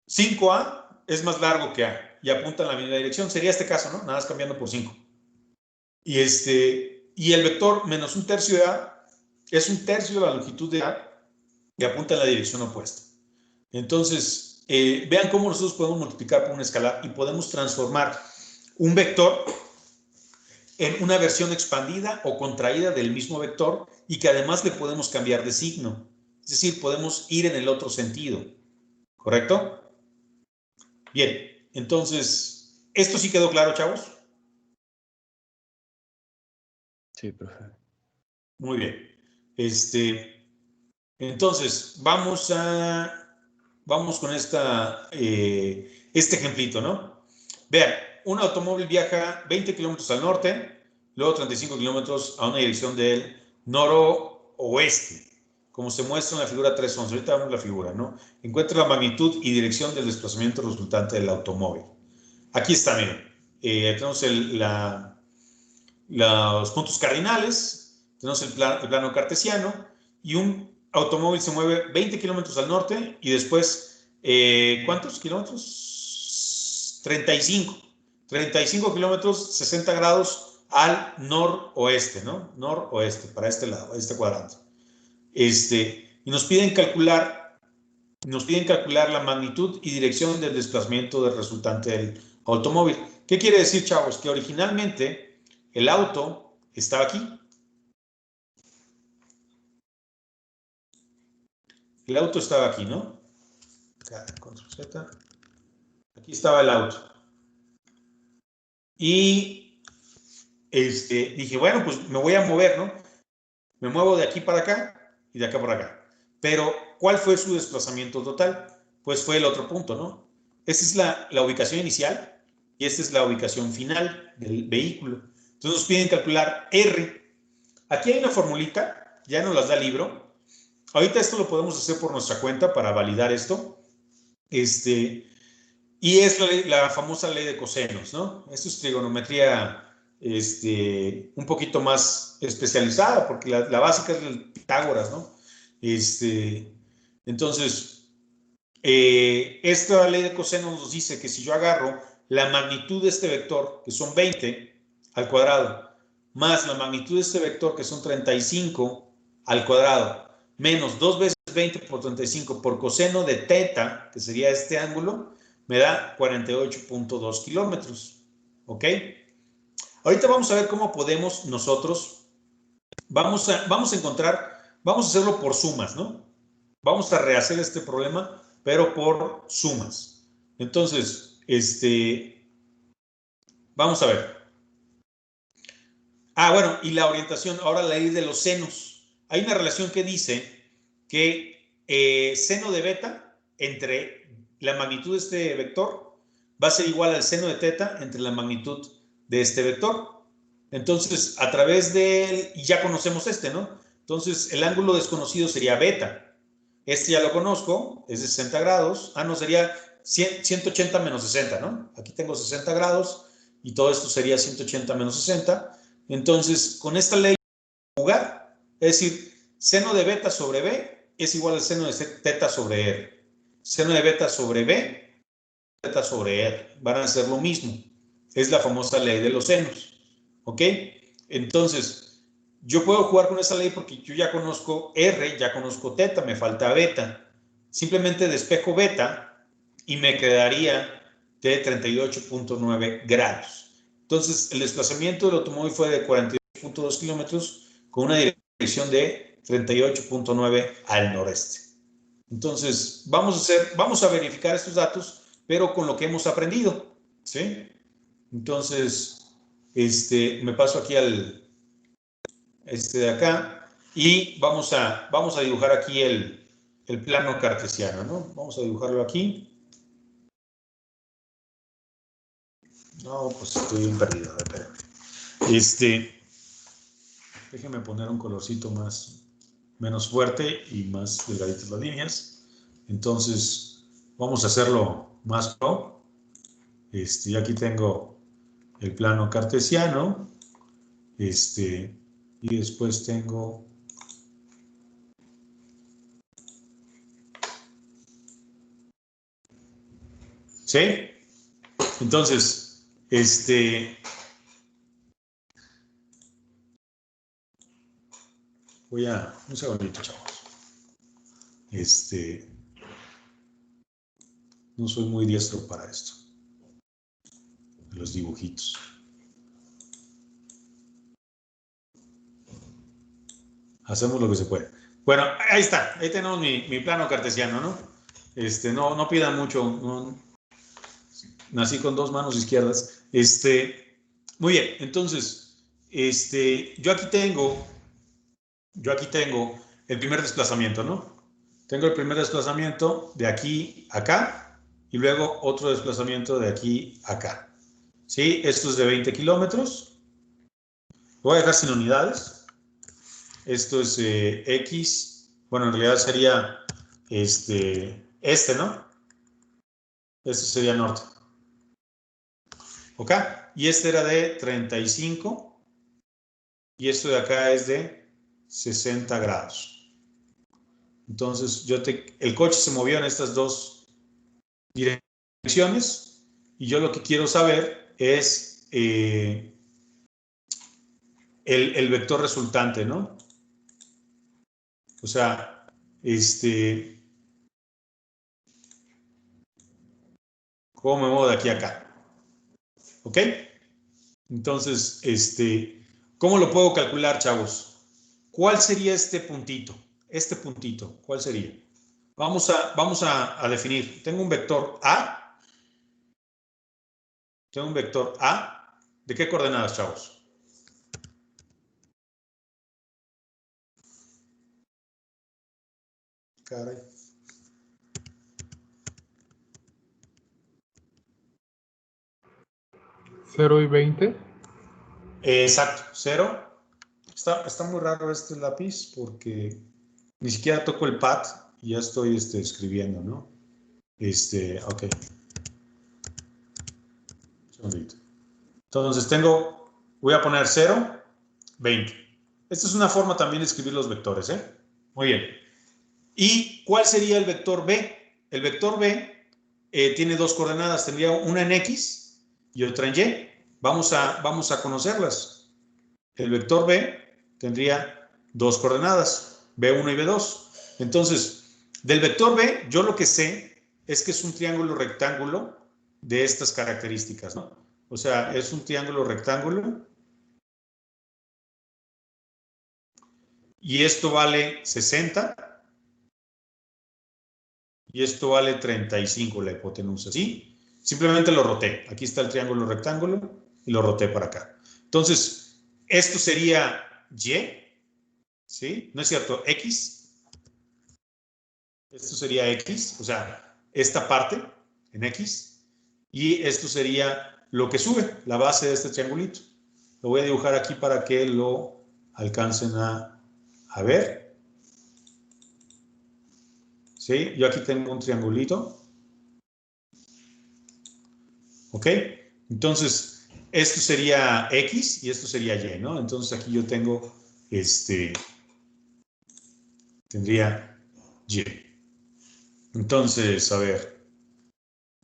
5A es más largo que A y apunta en la misma dirección. Sería este caso, ¿no? Nada más cambiando por 5. Y el vector menos un tercio de A es un tercio de la longitud de A y apunta en la dirección opuesta. Entonces, vean cómo nosotros podemos multiplicar por un escalar y podemos transformar un vector en una versión expandida o contraída del mismo vector y que además le podemos cambiar de signo. Es decir, podemos ir en el otro sentido. ¿Correcto? Bien, entonces, ¿esto sí quedó claro, chavos? Sí, profe. Muy bien. Entonces, vamos con este ejemplito, ¿no? Vean, un automóvil viaja 20 kilómetros al norte, luego 35 kilómetros a una dirección del noroeste, como se muestra en la figura 3.11. Ahorita vemos la figura, ¿no? Encuentra la magnitud y dirección del desplazamiento resultante del automóvil. Aquí está, miren. Tenemos los puntos cardinales, tenemos el plano cartesiano, y un automóvil se mueve 20 kilómetros al norte y después, ¿cuántos kilómetros? 35 kilómetros, 60 grados al noroeste, ¿no? Noroeste, para este lado, este cuadrante. Y nos piden calcular la magnitud y dirección del desplazamiento del resultante del automóvil. ¿Qué quiere decir, chavos? Que originalmente el auto estaba aquí. El auto estaba aquí, ¿no? Acá, Control Z. Aquí estaba el auto. Y dije, bueno, pues me voy a mover, ¿no? Me muevo de aquí para acá y de acá para acá. Pero, ¿cuál fue su desplazamiento total? Pues fue el otro punto, ¿no? Esta es la ubicación inicial y esta es la ubicación final del vehículo. Entonces nos piden calcular R. Aquí hay una formulita, ya nos las da el libro. Ahorita esto lo podemos hacer por nuestra cuenta para validar esto. Y es la famosa ley de cosenos, ¿no? Esto es trigonometría un poquito más especializada, porque la básica es el Pitágoras, ¿no? Entonces, esta ley de cosenos nos dice que si yo agarro la magnitud de este vector, que son 20 al cuadrado, más la magnitud de este vector, que son 35 al cuadrado, menos 2 veces 20 por 35 por coseno de teta, que sería este ángulo, me da 48.2 kilómetros. ¿Ok? Ahorita vamos a ver cómo podemos nosotros, vamos a hacerlo por sumas, ¿no? Vamos a rehacer este problema, pero por sumas. Entonces, vamos a ver. Bueno, y la orientación, ahora la ley de los senos. Hay una relación que dice que seno de beta entre la magnitud de este vector va a ser igual al seno de teta entre la magnitud de este vector. Entonces, a través de él, y ya conocemos ¿no? Entonces, el ángulo desconocido sería beta. Este ya lo conozco, es de 60 grados. No, sería 180 menos 60, ¿no? Aquí tengo 60 grados y todo esto sería 180 menos 60. Entonces, con esta ley, jugar, es decir, seno de beta sobre B es igual al seno de teta sobre R. Seno de beta sobre B, teta sobre R. Van a ser lo mismo. Es la famosa ley de los senos. ¿Ok? Entonces, yo puedo jugar con esa ley porque yo ya conozco R, ya conozco teta, me falta beta. Simplemente despejo beta y me quedaría de 38.9 grados. Entonces, el desplazamiento del automóvil fue de 48.2 kilómetros con una dirección de 38.9 al noreste. Entonces, vamos a verificar estos datos, pero con lo que hemos aprendido, ¿sí? Entonces, me paso aquí al de acá y vamos a dibujar aquí el plano cartesiano, ¿no? Vamos a dibujarlo aquí. No, pues estoy bien perdido, espérame. Déjenme poner un colorcito menos fuerte y más delgaditas las líneas. Entonces, vamos a hacerlo más pro. Y aquí tengo el plano cartesiano. Y después tengo ¿sí? Entonces, voy a un segundito, chavos. No soy muy diestro para esto. Los dibujitos. Hacemos lo que se puede. Bueno, ahí está. Ahí tenemos mi plano cartesiano, ¿no? No pidan mucho. No, nací con 2 manos izquierdas. Muy bien. Entonces, yo aquí tengo el primer desplazamiento, ¿no? Tengo el primer desplazamiento de aquí a acá y luego otro desplazamiento de aquí a acá. ¿Sí? Esto es de 20 kilómetros. Voy a dejar sin unidades. Esto es X. Bueno, en realidad sería ¿no? Este sería norte. ¿Ok? Y este era de 35. Y esto de acá es de 60 grados. Entonces, el coche se movió en estas dos direcciones. Y yo lo que quiero saber es el vector resultante, ¿no? O sea, ¿cómo me muevo de aquí a acá? ¿Ok? Entonces, ¿cómo lo puedo calcular, chavos? ¿Cuál sería este puntito? Este puntito, ¿cuál sería? Vamos a definir. Tengo un vector A. Tengo un vector A. ¿De qué coordenadas, chavos? Caray. ¿0 y 20? Exacto, 0. Está muy raro este lápiz porque ni siquiera toco el pad y ya estoy escribiendo, ¿no? Ok. Un segundito. Entonces voy a poner 0, 20. Esta es una forma también de escribir los vectores, ¿eh? Muy bien. ¿Y cuál sería el vector B? El vector B tiene dos coordenadas. Tendría una en X y otra en Y. Vamos a conocerlas. El vector B tendría dos coordenadas, B1 y B2. Entonces, del vector B, yo lo que sé es que es un triángulo rectángulo de estas características, ¿no? O sea, es un triángulo rectángulo y esto vale 60 y esto vale 35 la hipotenusa, ¿sí? Simplemente lo roté. Aquí está el triángulo rectángulo y lo roté para acá. Entonces, esto sería Y, ¿sí? No es cierto, X. Esto sería X, o sea, esta parte en X. Y esto sería lo que sube, la base de este triangulito. Lo voy a dibujar aquí para que lo alcancen a ver. ¿Sí? Yo aquí tengo un triangulito. ¿Ok? Entonces, esto sería X y esto sería Y, ¿no? Entonces aquí yo tengo, tendría Y. Entonces, a ver,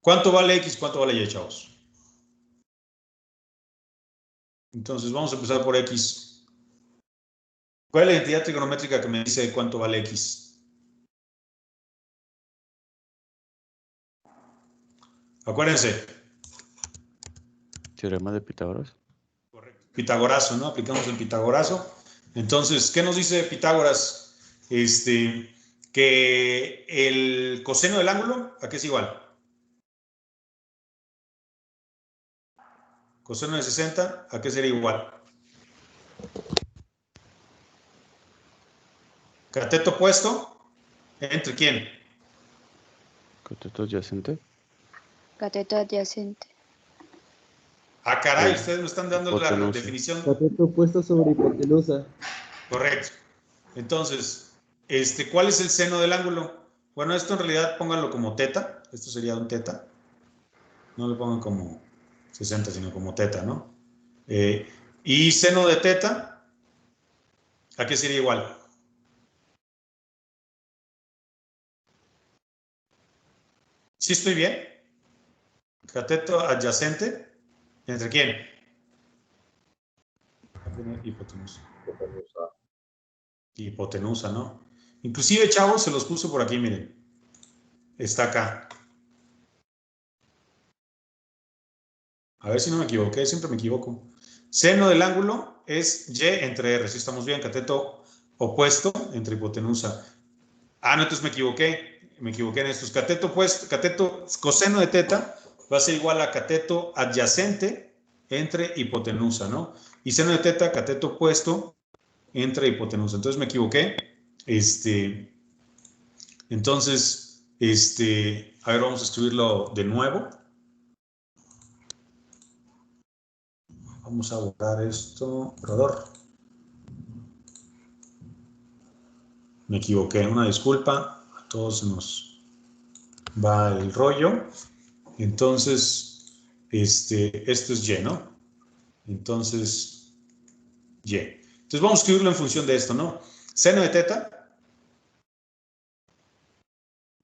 ¿cuánto vale X? ¿Cuánto vale Y, chavos? Entonces, vamos a empezar por X. ¿Cuál es la identidad trigonométrica que me dice cuánto vale X? Acuérdense. Teorema de Pitágoras. Correcto. Pitagorazo, ¿no? Aplicamos el pitagorazo. Entonces, ¿qué nos dice Pitágoras? Que el coseno del ángulo, ¿a qué es igual? Coseno de 60, ¿a qué sería igual? Cateto opuesto, ¿entre quién? Cateto adyacente. Cateto adyacente. Ah, caray, ustedes me están dando la Hipotenusa. definición. Cateto opuesto sobre hipotenusa. Correcto. Entonces, ¿cuál es el seno del ángulo? Bueno, esto en realidad pónganlo como teta. Esto sería un teta. No lo pongan como 60, sino como teta, ¿no? Y seno de teta, ¿a qué sería igual? ¿Sí estoy bien? Cateto adyacente, ¿entre quién? Hipotenusa. Hipotenusa, ¿no? Inclusive, chavos, se los puse por aquí, miren. Está acá. A ver si no me equivoqué, siempre me equivoco. Seno del ángulo es Y entre R. Si estamos bien, cateto opuesto entre hipotenusa. Ah, no, entonces me equivoqué. Me equivoqué en estos. Cateto opuesto, cateto coseno de teta va a ser igual a cateto adyacente entre hipotenusa, ¿no? Y seno de teta, cateto opuesto entre hipotenusa. Entonces me equivoqué. Entonces, a ver, vamos a escribirlo de nuevo. Vamos a borrar esto, borrador. Me equivoqué, una disculpa. A todos se nos va el rollo. Entonces, esto es Y, ¿no? Entonces, Y. Entonces vamos a escribirlo en función de esto, ¿no? Seno de teta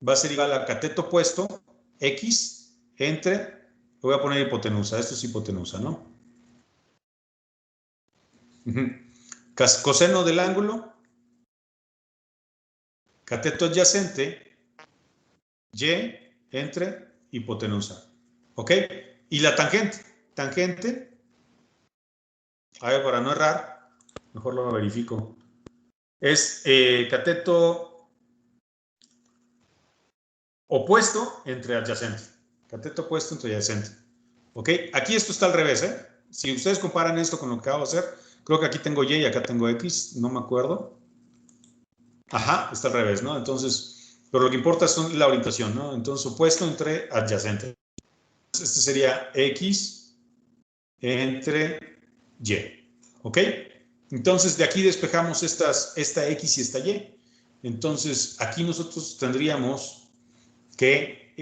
va a ser igual a cateto opuesto, X, entre, voy a poner hipotenusa, esto es hipotenusa, ¿no? Coseno del ángulo, cateto adyacente, Y, entre, hipotenusa. ¿Ok? Y la tangente, a ver, para no errar, mejor lo verifico. Es cateto opuesto entre adyacente. Cateto opuesto entre adyacente. ¿Ok? Aquí esto está al revés, ¿eh? Si ustedes comparan esto con lo que acabo de hacer, creo que aquí tengo Y y acá tengo X, no me acuerdo. Ajá, está al revés, ¿no? Entonces, pero lo que importa es la orientación, ¿no? Entonces, opuesto entre adyacente. Este sería X entre Y. ¿Ok? Entonces, de aquí despejamos esta X y esta Y. Entonces, aquí nosotros tendríamos que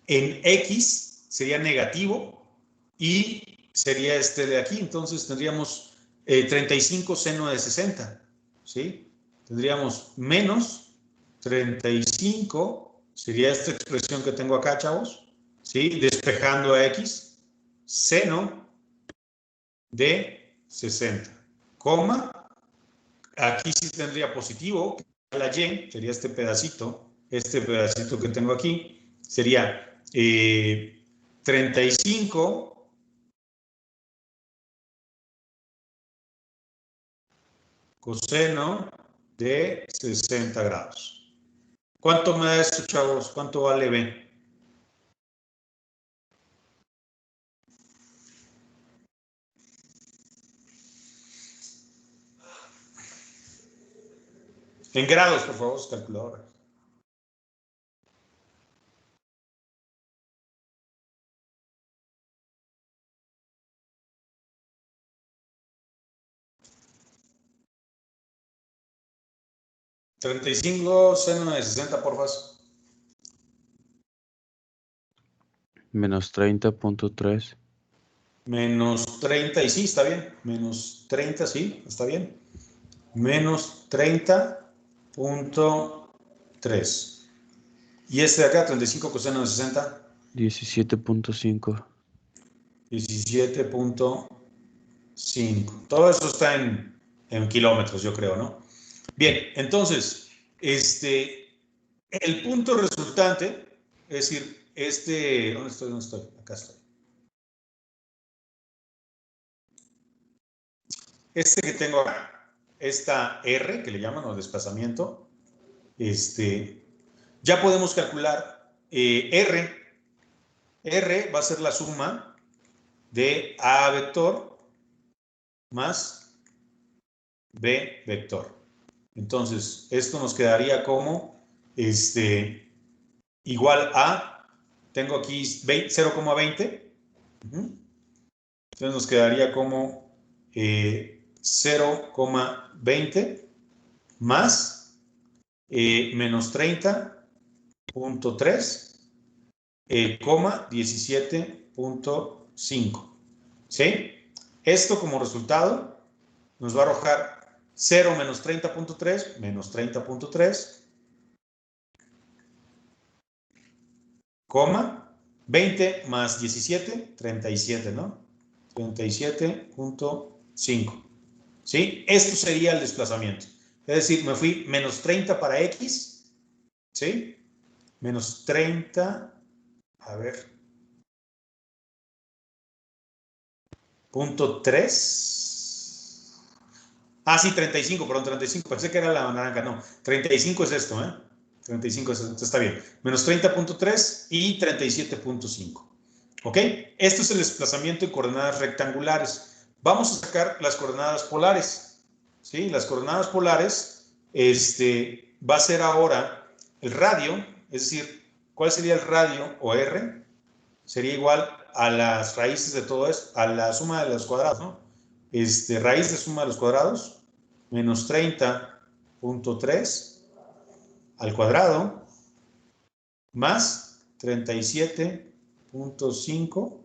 en X sería negativo y sería este de aquí. Entonces, tendríamos 35 seno de 60. ¿Sí? Tendríamos menos 35, sería esta expresión que tengo acá, chavos. ¿Sí? Despejando a X, seno de 60, coma, aquí sí tendría positivo, la Y, sería este pedacito que tengo aquí, sería 35 coseno de 60 grados. ¿Cuánto me da esto, chavos? ¿Cuánto vale B? En grados, por favor, calculadora. ¿35 seno de 60, porfa? Menos 30.3. Menos 30, y sí, está bien. Menos 30, sí, está bien. Menos 30.3. Y este de acá, 35 coseno de 60. 17.5. 17.5. Todo eso está en kilómetros, yo creo, ¿no? Bien, entonces, el punto resultante, es decir, ¿dónde estoy? ¿Dónde estoy? Acá estoy. Que tengo acá, esta R, que le llaman, o desplazamiento, ya podemos calcular R. R va a ser la suma de A vector más B vector. Entonces, esto nos quedaría como igual a, tengo aquí 0,20. Entonces nos quedaría como 0,20 más menos 30.3, 17.5. ¿Sí? Esto como resultado nos va a arrojar 0 menos 30.3 menos 30.3, coma 20 más 17, 37, ¿no? 37.5. ¿Sí? Esto sería el desplazamiento. Es decir, me fui menos 30 para X, ¿sí? Menos 30, a ver, punto 3. Ah, sí, 35, perdón, 35. Pensé que era la naranja, no. 35 es esto, ¿eh? 35 es esto, está bien. Menos 30.3 y 37.5. ¿Ok? Esto es el desplazamiento en coordenadas rectangulares. Vamos a sacar las coordenadas polares. ¿Sí? Las coordenadas polares, va a ser ahora el radio, es decir, ¿cuál sería el radio o R? Sería igual a las raíces de todo esto, a la suma de los cuadrados, ¿no? Raíz de suma de los cuadrados, menos 30 37.3 al cuadrado más 37.5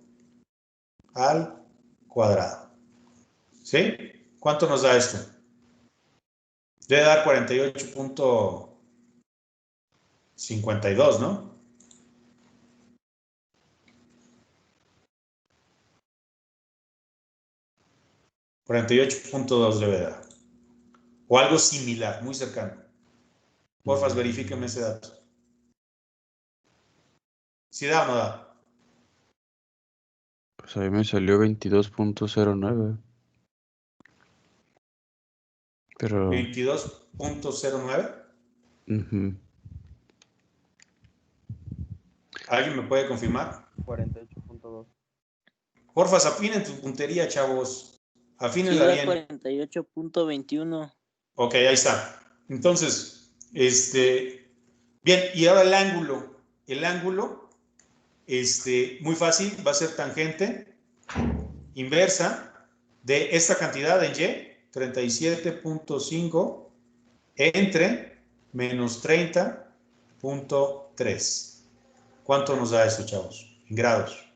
al cuadrado. ¿Sí? ¿Cuánto nos da esto? Debe dar 48.52, ¿no? 48.2 debe dar. O algo similar, muy cercano. Porfas, verifíqueme ese dato. ¿Sí da o no da? Pues a mí me salió 22.09. Pero 22.09. ujú, ¿Alguien me puede confirmar? 48.2. Porfas, afinen tu puntería, chavos. Sí, Afínenla da bien. 48.21. Ok, ahí está. Entonces, bien, y ahora el ángulo. El ángulo, muy fácil, va a ser tangente inversa de esta cantidad en Y, 37.5 entre menos 30.3. ¿Cuánto nos da eso, chavos? En grados.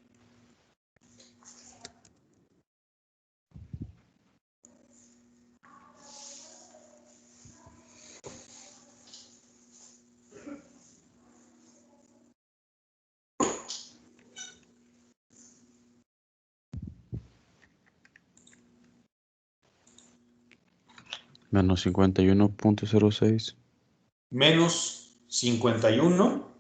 menos 51.06. Menos 51.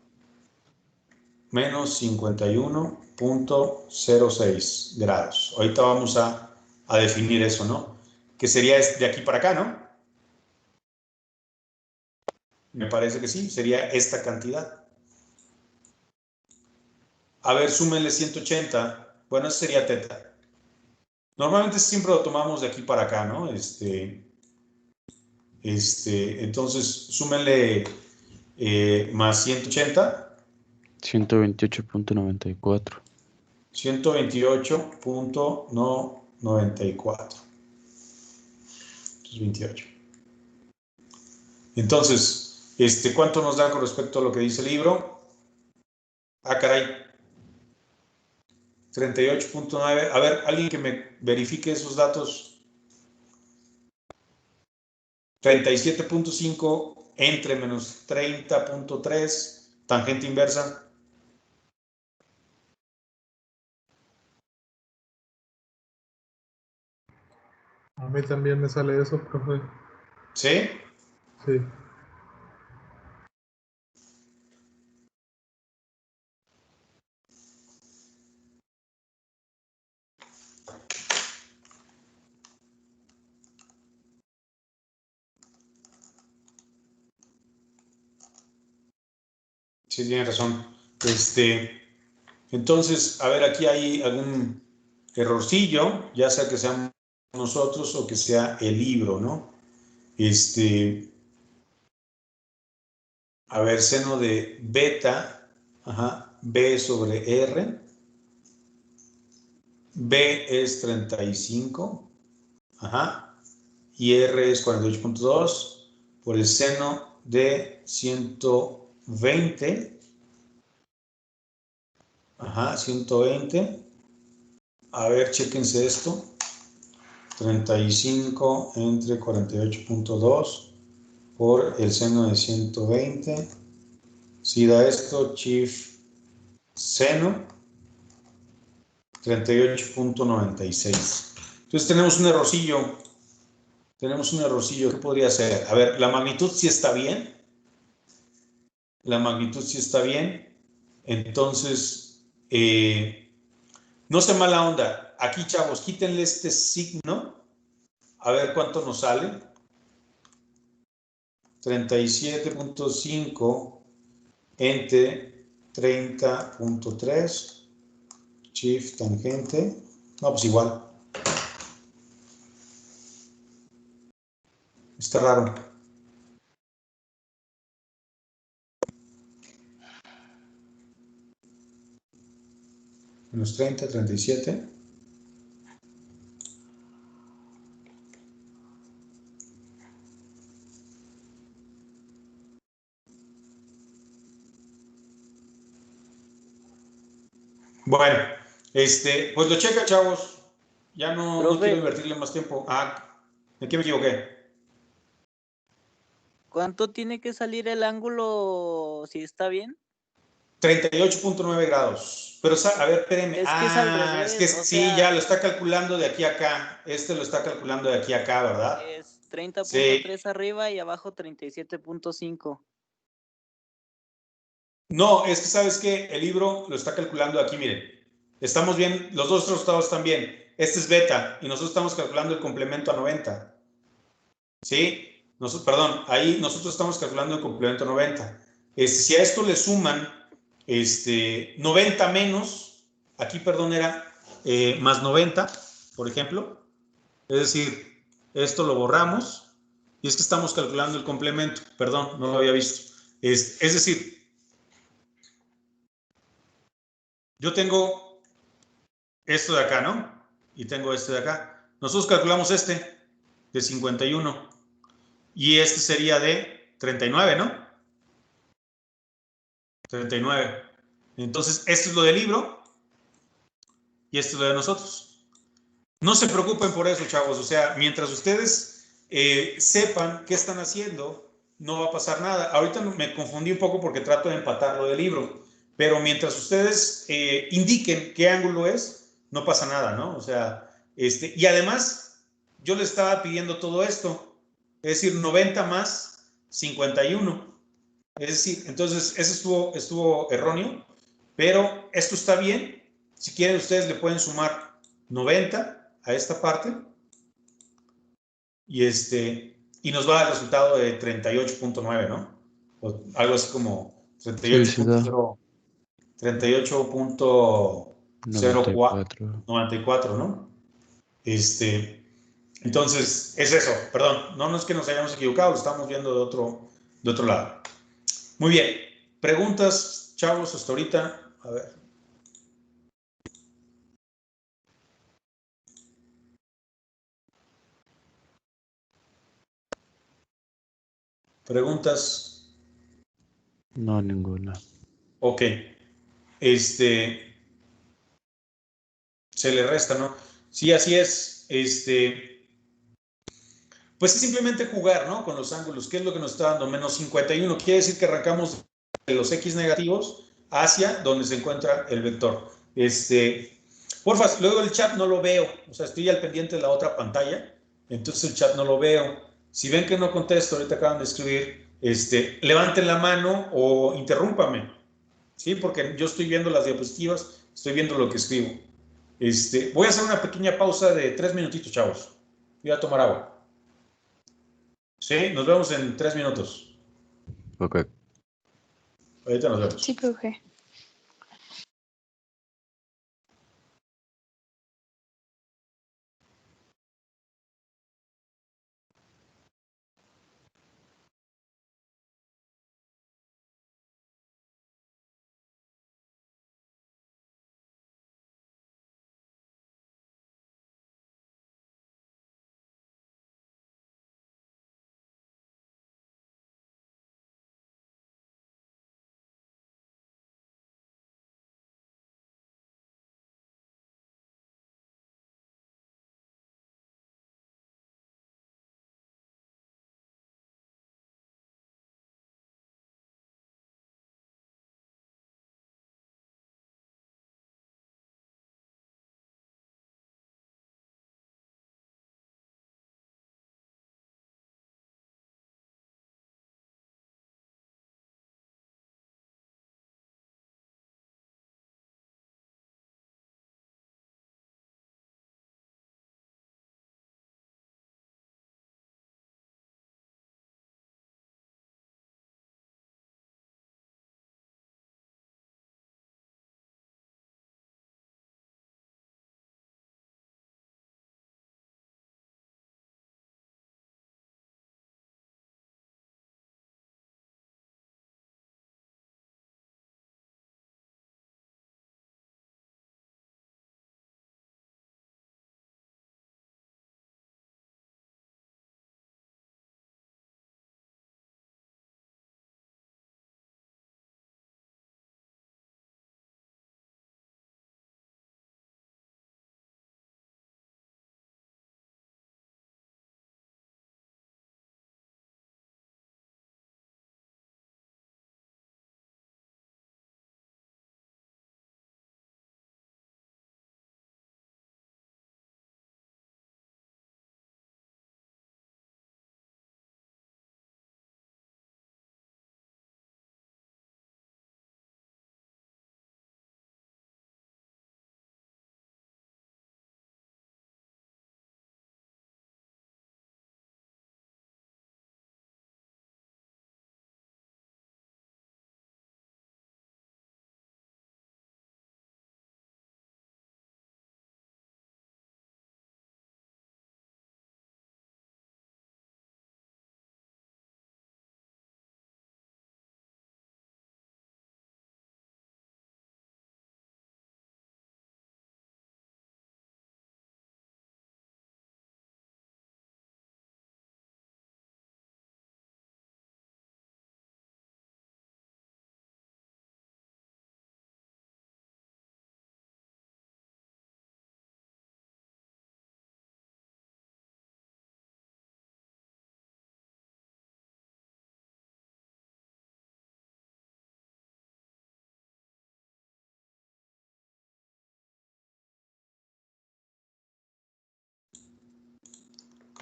Menos 51.06 grados. Ahorita vamos a definir eso, ¿no? Que sería de aquí para acá, ¿no? Me parece que sí, sería esta cantidad. A ver, súmenle 180. Bueno, eso sería teta. Normalmente siempre lo tomamos de aquí para acá, ¿no? Entonces, súmenle más 180. 128.94. 128.94. 28. Entonces, ¿cuánto nos da con respecto a lo que dice el libro? Ah, caray. 38.9. A ver, alguien que me verifique esos datos. 37.5 entre menos 30.3, tangente inversa. A mí también me sale eso, profe. ¿Sí? Sí. Sí, tiene razón. Entonces, a ver, aquí hay algún errorcillo, ya sea que seamos nosotros o que sea el libro, ¿no? A ver, seno de beta, ajá, B sobre R. B es 35, ajá, y R es 48.2 por el seno de 120, ajá, 120. A ver, chéquense esto. 35 entre 48.2 por el seno de 120. Si da esto, chief seno 38.96. Entonces tenemos un errorcillo. ¿Qué podría ser? A ver, la magnitud sí está bien. Entonces, no sé mala onda. Aquí, chavos, quítenle este signo. A ver cuánto nos sale. 37.5 entre 30.3. Shift tangente. No, pues igual. Está raro. Menos 30, 37. Bueno, pues lo checa, chavos. Ya no Profe. quiero invertirle más tiempo. ¿De qué me equivoqué? ¿Cuánto tiene que salir el ángulo si está bien? 38.9 grados. Pero, a ver, espérenme. Es que es al Es que revés, o sí, sea, ya lo está calculando de aquí a acá. Lo está calculando de aquí a acá, ¿verdad? es 30.3 Sí. arriba y abajo 37.5. No, es que sabes que el libro lo está calculando aquí, miren. Estamos bien, los dos resultados están bien. Este es beta y nosotros estamos calculando el complemento a 90. ¿Sí? Perdón, ahí nosotros estamos calculando el complemento a 90. Si a esto le suman 90 menos, aquí, perdón, era más 90, por ejemplo. Es decir, esto lo borramos y es que estamos calculando el complemento. Perdón, no lo había visto. Es decir, yo tengo esto de acá, ¿no? Y tengo este de acá. Nosotros calculamos de 51 y este sería de 39, ¿no? 39. Entonces, esto es lo del libro y esto es lo de nosotros. No se preocupen por eso, chavos. O sea, mientras ustedes sepan qué están haciendo, no va a pasar nada. Ahorita me confundí un poco porque trato de empatar lo del libro, pero mientras ustedes indiquen qué ángulo es, no pasa nada, ¿no? O sea, y además, yo le estaba pidiendo todo esto, es decir, 90 más 51. Es decir, entonces, eso estuvo erróneo, pero esto está bien. Si quieren, ustedes le pueden sumar 90 a esta parte y, y nos va a dar el resultado de 38.9, ¿no? O algo así como Sí, sí da 38.04, 94. 94, ¿no? Entonces, es eso, perdón, no es que nos hayamos equivocado, lo estamos viendo de otro lado. Muy bien, preguntas, chavos, hasta ahorita. A ver. ¿Preguntas? No, ninguna. Ok. Se le resta, ¿no? Sí, así es. Pues es simplemente jugar, ¿no? Con los ángulos. ¿Qué es lo que nos está dando? Menos 51. Quiere decir que arrancamos de los X negativos hacia donde se encuentra el vector. Porfa, luego el chat no lo veo. O sea, estoy al pendiente de la otra pantalla. Entonces el chat no lo veo. Si ven que no contesto, ahorita acaban de escribir, levanten la mano o interrúmpame. ¿Sí? Porque yo estoy viendo las diapositivas, estoy viendo lo que escribo. Voy a hacer una pequeña pausa de 3 minutitos, chavos. Voy a tomar agua. Sí, nos vemos en 3 minutos. Ok. Ahorita nos vemos. Sí, profe.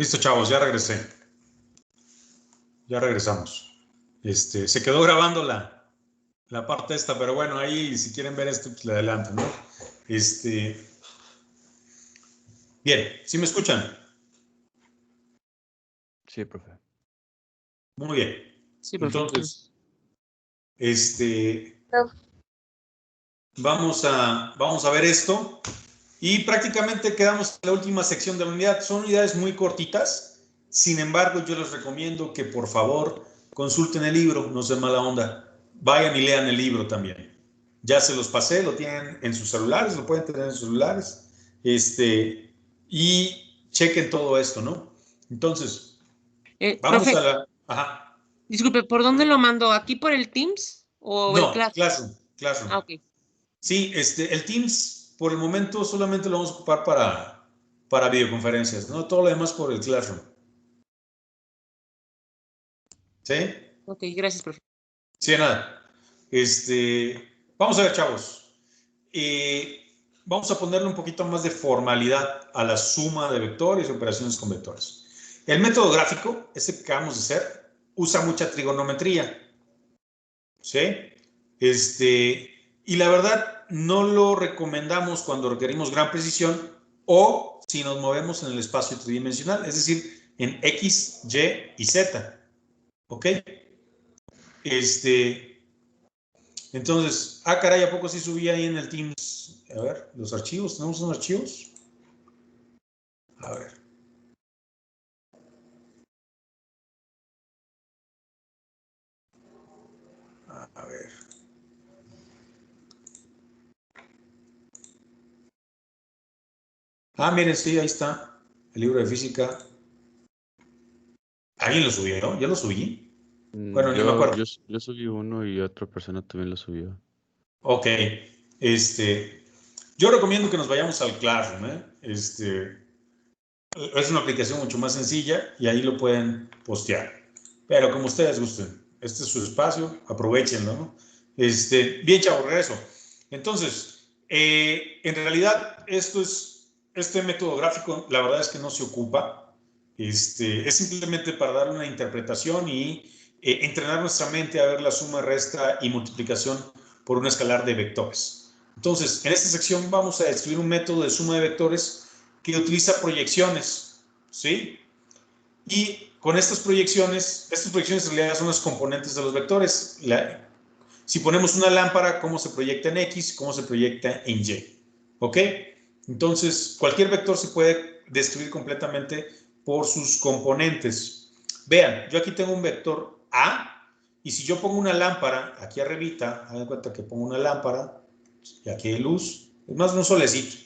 Listo, chavos, ya regresé. Ya regresamos. Se quedó grabando la parte esta, pero bueno, ahí si quieren ver esto, pues le adelanto, ¿no? Bien, ¿sí me escuchan? Sí, profe. Muy bien. Sí, profe. Entonces, vamos a ver esto y prácticamente quedamos en la última sección de la unidad. Son unidades muy cortitas, sin embargo, yo les recomiendo que por favor consulten el libro, no sean mala onda. Vayan y lean el libro también. Ya se los pasé, lo tienen en sus celulares, lo pueden tener en sus celulares. Y chequen todo esto, ¿no? Entonces, vamos profe, a la... Ajá. disculpe, ¿por dónde lo mando? ¿Aquí por el Teams o el No, Classroom? Classroom. Ah, ok. Sí, el Teams por el momento solamente lo vamos a ocupar para videoconferencias, ¿no? Todo lo demás por el Classroom. ¿Sí? Ok, gracias, profe. Sí, de nada. Vamos a ver, chavos. Vamos a ponerle un poquito más de formalidad a la suma de vectores y operaciones con vectores. El método gráfico, ese que acabamos de hacer, usa mucha trigonometría. ¿Sí? Y la verdad, no lo recomendamos cuando requerimos gran precisión o si nos movemos en el espacio tridimensional, es decir, en X, Y y Z. ¿Ok? Entonces, caray, ¿a poco sí subí ahí en el Teams? A ver, los archivos, ¿tenemos unos archivos? A ver. A ver. Miren, sí, ahí está. El libro de física. ¿Alguien lo subió? ¿No? ¿Yo lo subí? Bueno, ni me acuerdo. Yo subí uno y otra persona también lo subió. Ok. Yo recomiendo que nos vayamos al Classroom, ¿eh? Es una aplicación mucho más sencilla y ahí lo pueden postear. Pero como ustedes gusten, este es su espacio, aprovechenlo, ¿no? Bien, chavo, regreso. Entonces, en realidad, este método gráfico, la verdad es que no se ocupa. Es simplemente para dar una interpretación y entrenar nuestra mente a ver la suma, resta y multiplicación por un escalar de vectores. Entonces, en esta sección vamos a describir un método de suma de vectores que utiliza proyecciones, ¿sí? Y con estas proyecciones en realidad son los componentes de los vectores. Si ponemos una lámpara, cómo se proyecta en X, cómo se proyecta en Y, ¿ok? Entonces, cualquier vector se puede describir completamente por sus componentes. Vean, yo aquí tengo un vector A, y si yo pongo una lámpara aquí arribita, hagan cuenta que pongo una lámpara, y aquí hay luz, es más un solecito.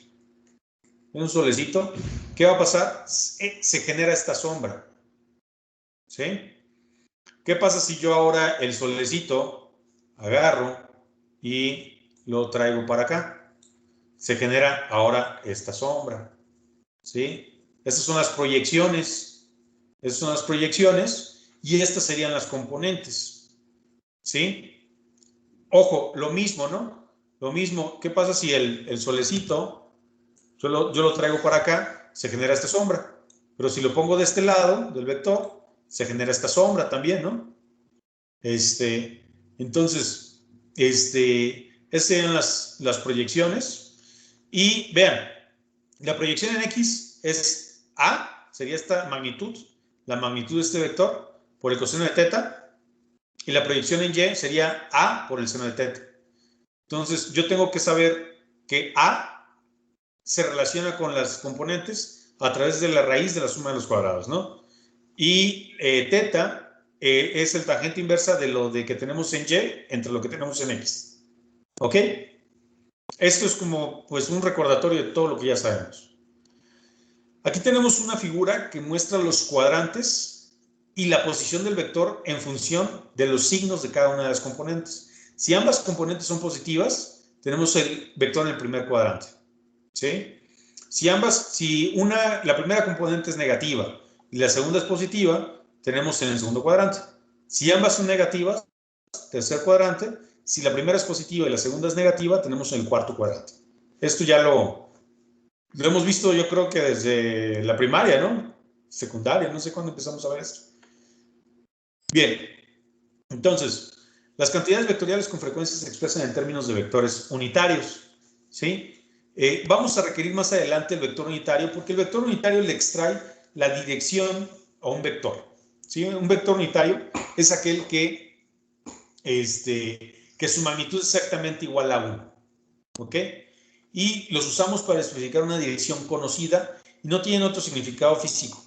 Un solecito, ¿qué va a pasar? Se genera esta sombra, ¿sí? ¿Qué pasa si yo ahora el solecito agarro y lo traigo para acá? Se genera ahora esta sombra, ¿sí? Estas son las proyecciones, y estas serían las componentes, ¿sí? Ojo, lo mismo, ¿no? Lo mismo, ¿qué pasa si el solecito yo lo traigo para acá, se genera esta sombra. Pero si lo pongo de este lado del vector, se genera esta sombra también, ¿no? Entonces, esas serían las proyecciones. Y vean, la proyección en X es A, sería esta magnitud, la magnitud de este vector por el coseno de teta, y la proyección en Y sería A por el seno de teta. Entonces, yo tengo que saber que A se relaciona con las componentes a través de la raíz de la suma de los cuadrados, ¿no? Y teta es el tangente inversa de lo que tenemos en Y entre lo que tenemos en X. ¿Ok? Esto es como pues un recordatorio de todo lo que ya sabemos. Aquí tenemos una figura que muestra los cuadrantes y la posición del vector en función de los signos de cada una de las componentes. Si ambas componentes son positivas, tenemos el vector en el primer cuadrante. ¿Sí? Si la primera componente es negativa y la segunda es positiva, tenemos en el segundo cuadrante. Si ambas son negativas, tercer cuadrante. Si la primera es positiva y la segunda es negativa, tenemos en el cuarto cuadrante. Esto ya lo hemos visto, yo creo que desde la primaria, ¿no? secundaria, no sé cuándo empezamos a ver esto. Bien, entonces, las cantidades vectoriales con frecuencia se expresan en términos de vectores unitarios, ¿sí? Vamos a requerir más adelante el vector unitario porque el vector unitario le extrae la dirección a un vector, ¿sí? Un vector unitario es aquel que su magnitud es exactamente igual a 1, ¿ok? Y los usamos para especificar una dirección conocida y no tienen otro significado físico,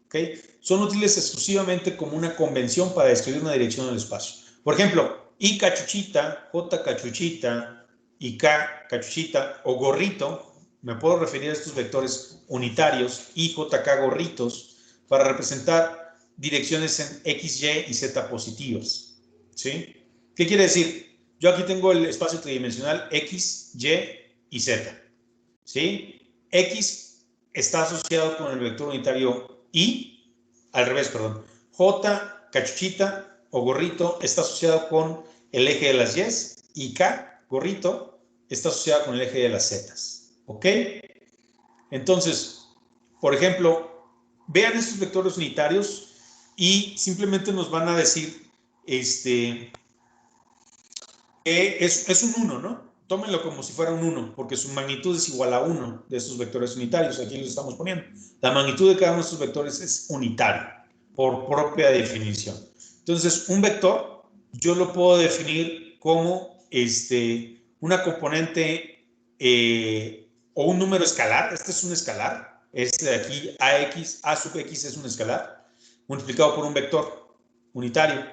¿ok? Son útiles exclusivamente como una convención para describir una dirección en el espacio. Por ejemplo, I cachuchita, J cachuchita y K cachuchita o gorrito, me puedo referir a estos vectores unitarios, I, J, K gorritos, para representar direcciones en X, Y y Z positivas, ¿sí? ¿Qué quiere decir? Yo aquí tengo el espacio tridimensional X, Y y Z, ¿sí? X está asociado con el vector unitario I, al revés, perdón. J, cachuchita o gorrito, está asociado con el eje de las Y y K, gorrito, está asociado con el eje de las Z, ¿ok? Entonces, por ejemplo, vean estos vectores unitarios y simplemente nos van a decir que es un 1, ¿no? Tómenlo como si fuera un 1, porque su magnitud es igual a 1 de estos vectores unitarios. Aquí los estamos poniendo. La magnitud de cada uno de estos vectores es unitario, por propia definición. Entonces, un vector, yo lo puedo definir como una componente o un número escalar. Este es un escalar. Este de aquí, A sub X es un escalar, multiplicado por un vector unitario,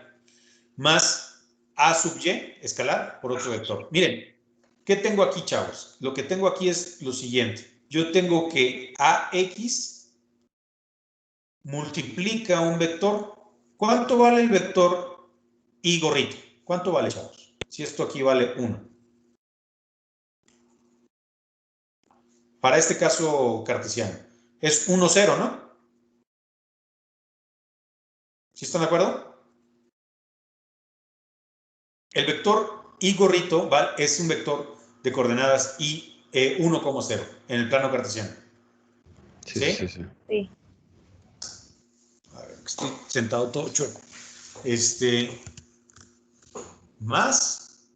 más A sub Y, escalar, por otro vector. Miren, ¿qué tengo aquí, chavos? Lo que tengo aquí es lo siguiente. Yo tengo que AX multiplica un vector. ¿Cuánto vale el vector Y gorrito? ¿Cuánto vale, chavos? Si esto aquí vale 1. Para este caso cartesiano. Es 1, 0, ¿no? ¿Sí están de acuerdo? El vector Y gorrito es un vector de coordenadas Y 1,0 en el plano cartesiano. ¿Sí? Sí. A ver, estoy sentado todo chueco. Más,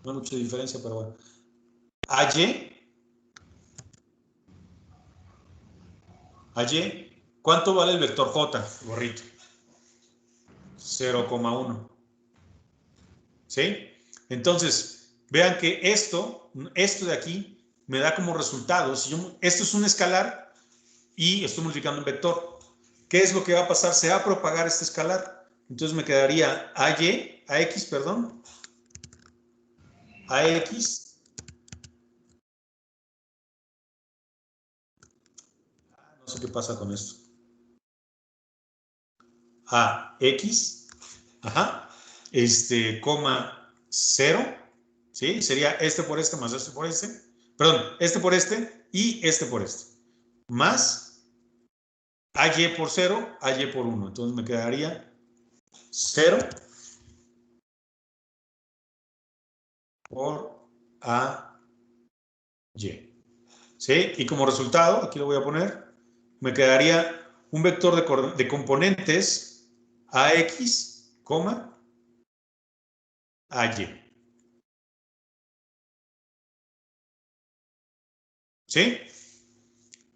no hay mucha diferencia, pero bueno. AY, ¿cuánto vale el vector J, gorrito? 0,1. ¿Sí? Entonces, vean que esto de aquí me da como resultado, esto es un escalar y estoy multiplicando un vector. ¿Qué es lo que va a pasar? Se va a propagar este escalar. Entonces me quedaría AX, no sé qué pasa con esto. AX, coma 0, ¿sí? Sería este por este más este por este. Perdón, este por este y este por este. Más AY por 0, AY por 1. Entonces me quedaría 0 por AY. ¿Sí? Y como resultado, aquí lo voy a poner, me quedaría un vector de componentes AX, AY. ¿Sí?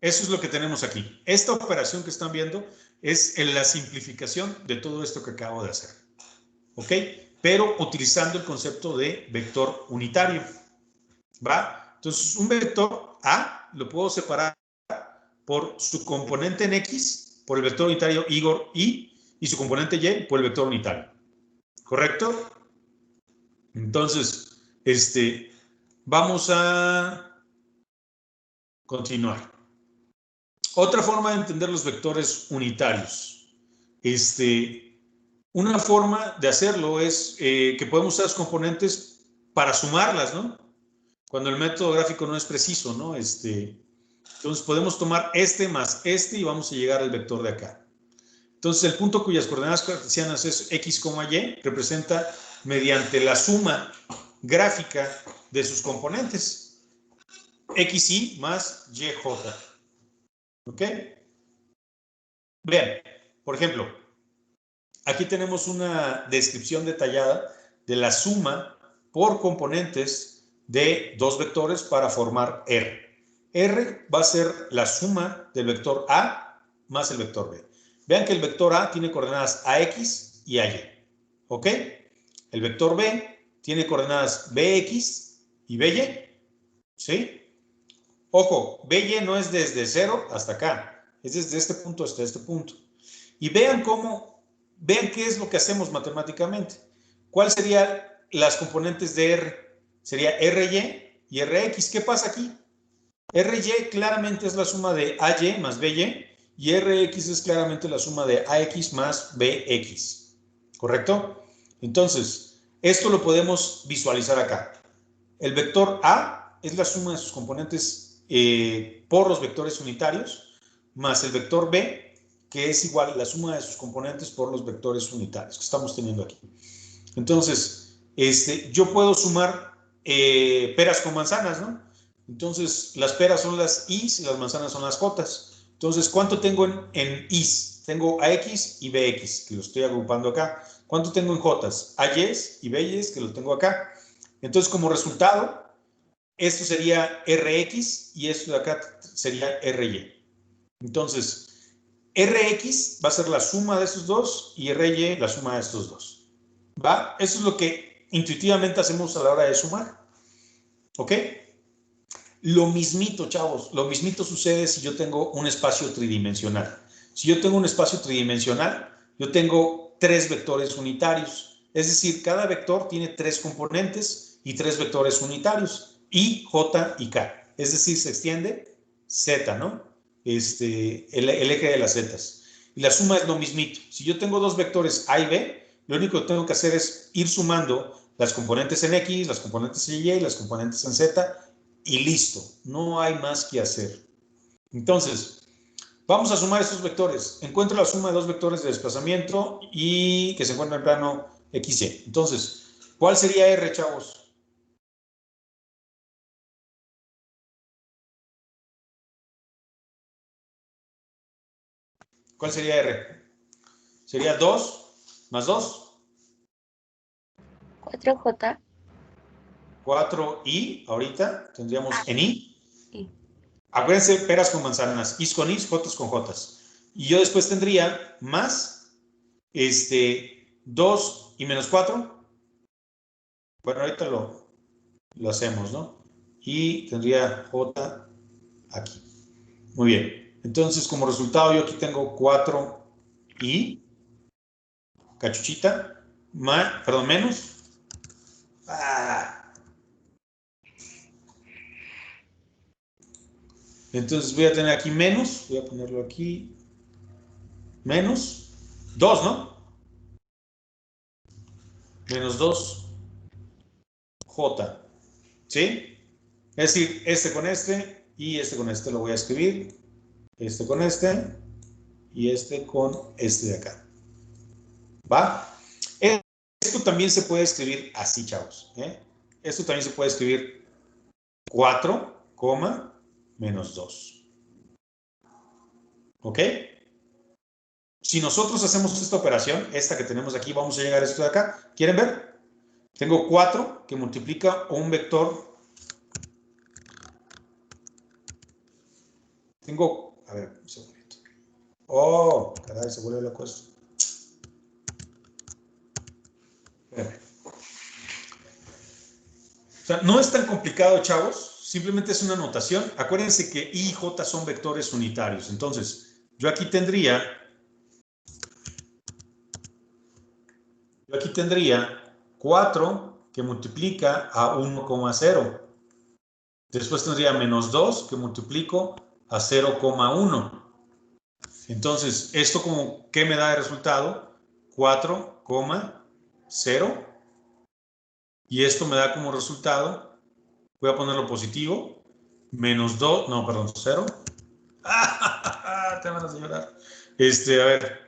Eso es lo que tenemos aquí. Esta operación que están viendo es la simplificación de todo esto que acabo de hacer. ¿Ok? Pero utilizando el concepto de vector unitario. ¿Va? Entonces, un vector A lo puedo separar por su componente en X, por el vector unitario Y, y su componente Y por el vector unitario. ¿Correcto? Entonces, vamos a continuar. Otra forma de entender los vectores unitarios. Una forma de hacerlo es que podemos usar los componentes para sumarlas, ¿no? Cuando el método gráfico no es preciso, ¿no? Entonces podemos tomar más y vamos a llegar al vector de acá. Entonces el punto cuyas coordenadas cartesianas es X, Y, representa mediante la suma gráfica de sus componentes. XY más YJ. ¿Ok? Vean, por ejemplo, aquí tenemos una descripción detallada de la suma por componentes de dos vectores para formar R. R va a ser la suma del vector A más el vector B. Vean que el vector A tiene coordenadas AX y AY. ¿Ok? El vector B tiene coordenadas BX y BY. ¿Sí? Ojo, BY no es desde 0 hasta acá. Es desde este punto hasta este punto. Y vean qué es lo que hacemos matemáticamente. ¿Cuáles serían las componentes de R? Sería RY y RX. ¿Qué pasa aquí? RY claramente es la suma de AY más BY y RX es claramente la suma de AX más BX. ¿Correcto? Entonces, esto lo podemos visualizar acá. El vector A es la suma de sus componentes por los vectores unitarios, más el vector B, que es igual a la suma de sus componentes por los vectores unitarios que estamos teniendo aquí. Entonces, yo puedo sumar peras con manzanas, ¿no? Entonces, las peras son las I's y las manzanas son las J's. Entonces, ¿cuánto tengo en I's? Tengo AX y BX, que lo estoy agrupando acá. ¿Cuánto tengo en J's? AY's y BY's, que lo tengo acá. Entonces, como resultado, esto sería RX y esto de acá sería RY. Entonces, RX va a ser la suma de estos dos y RY la suma de estos dos. ¿Va? Eso es lo que intuitivamente hacemos a la hora de sumar. ¿Ok? Lo mismito, chavos, lo mismito sucede si yo tengo un espacio tridimensional. Si yo tengo un espacio tridimensional, yo tengo 3 vectores unitarios. Es decir, cada vector tiene 3 componentes y 3 vectores unitarios, I, J y K. Es decir, se extiende Z, ¿no? El eje de las Zetas. Y la suma es lo mismito. Si yo tengo 2 vectores A y B, lo único que tengo que hacer es ir sumando las componentes en X, las componentes en Y, las componentes en Z, y listo. No hay más que hacer. Entonces, vamos a sumar estos vectores. Encuentro la suma de 2 vectores de desplazamiento y que se encuentran en plano XY. Entonces, ¿cuál sería R, chavos? ¿Cuál sería R? Sería 2 más 2. 4J. 4i, ahorita tendríamos en i. I. Acuérdense, peras con manzanas, is con is, jotas con jotas. Y yo después tendría más 2 y menos 4. Bueno, ahorita lo hacemos, ¿no? Y tendría j aquí. Muy bien. Entonces, como resultado, yo aquí tengo 4i, cachuchita, menos. Entonces voy a tener aquí menos, voy a ponerlo aquí, menos 2, ¿no? Menos 2, J, ¿sí? Es decir, este con este y este con este lo voy a escribir, este con este y este con este de acá. ¿Va? Esto también se puede escribir así, chavos. Esto también se puede escribir 4, menos 2. ¿Ok? Si nosotros hacemos esta operación, esta que tenemos aquí, vamos a llegar a esto de acá. ¿Quieren ver? Tengo 4 que multiplica un vector. Tengo, a ver, un segundito. Oh, caray, se vuelve loco esto. Espérame. O sea, no es tan complicado, chavos. Simplemente es una notación. Acuérdense que I y J son vectores unitarios. Entonces, yo aquí tendría 4 que multiplica a 1,0. Después tendría menos 2 que multiplico a 0,1. Entonces, ¿esto como qué me da de resultado? 4,0. Y esto me da como resultado, voy a ponerlo positivo, menos 2, no, perdón, 0. Te van a llorar. A ver,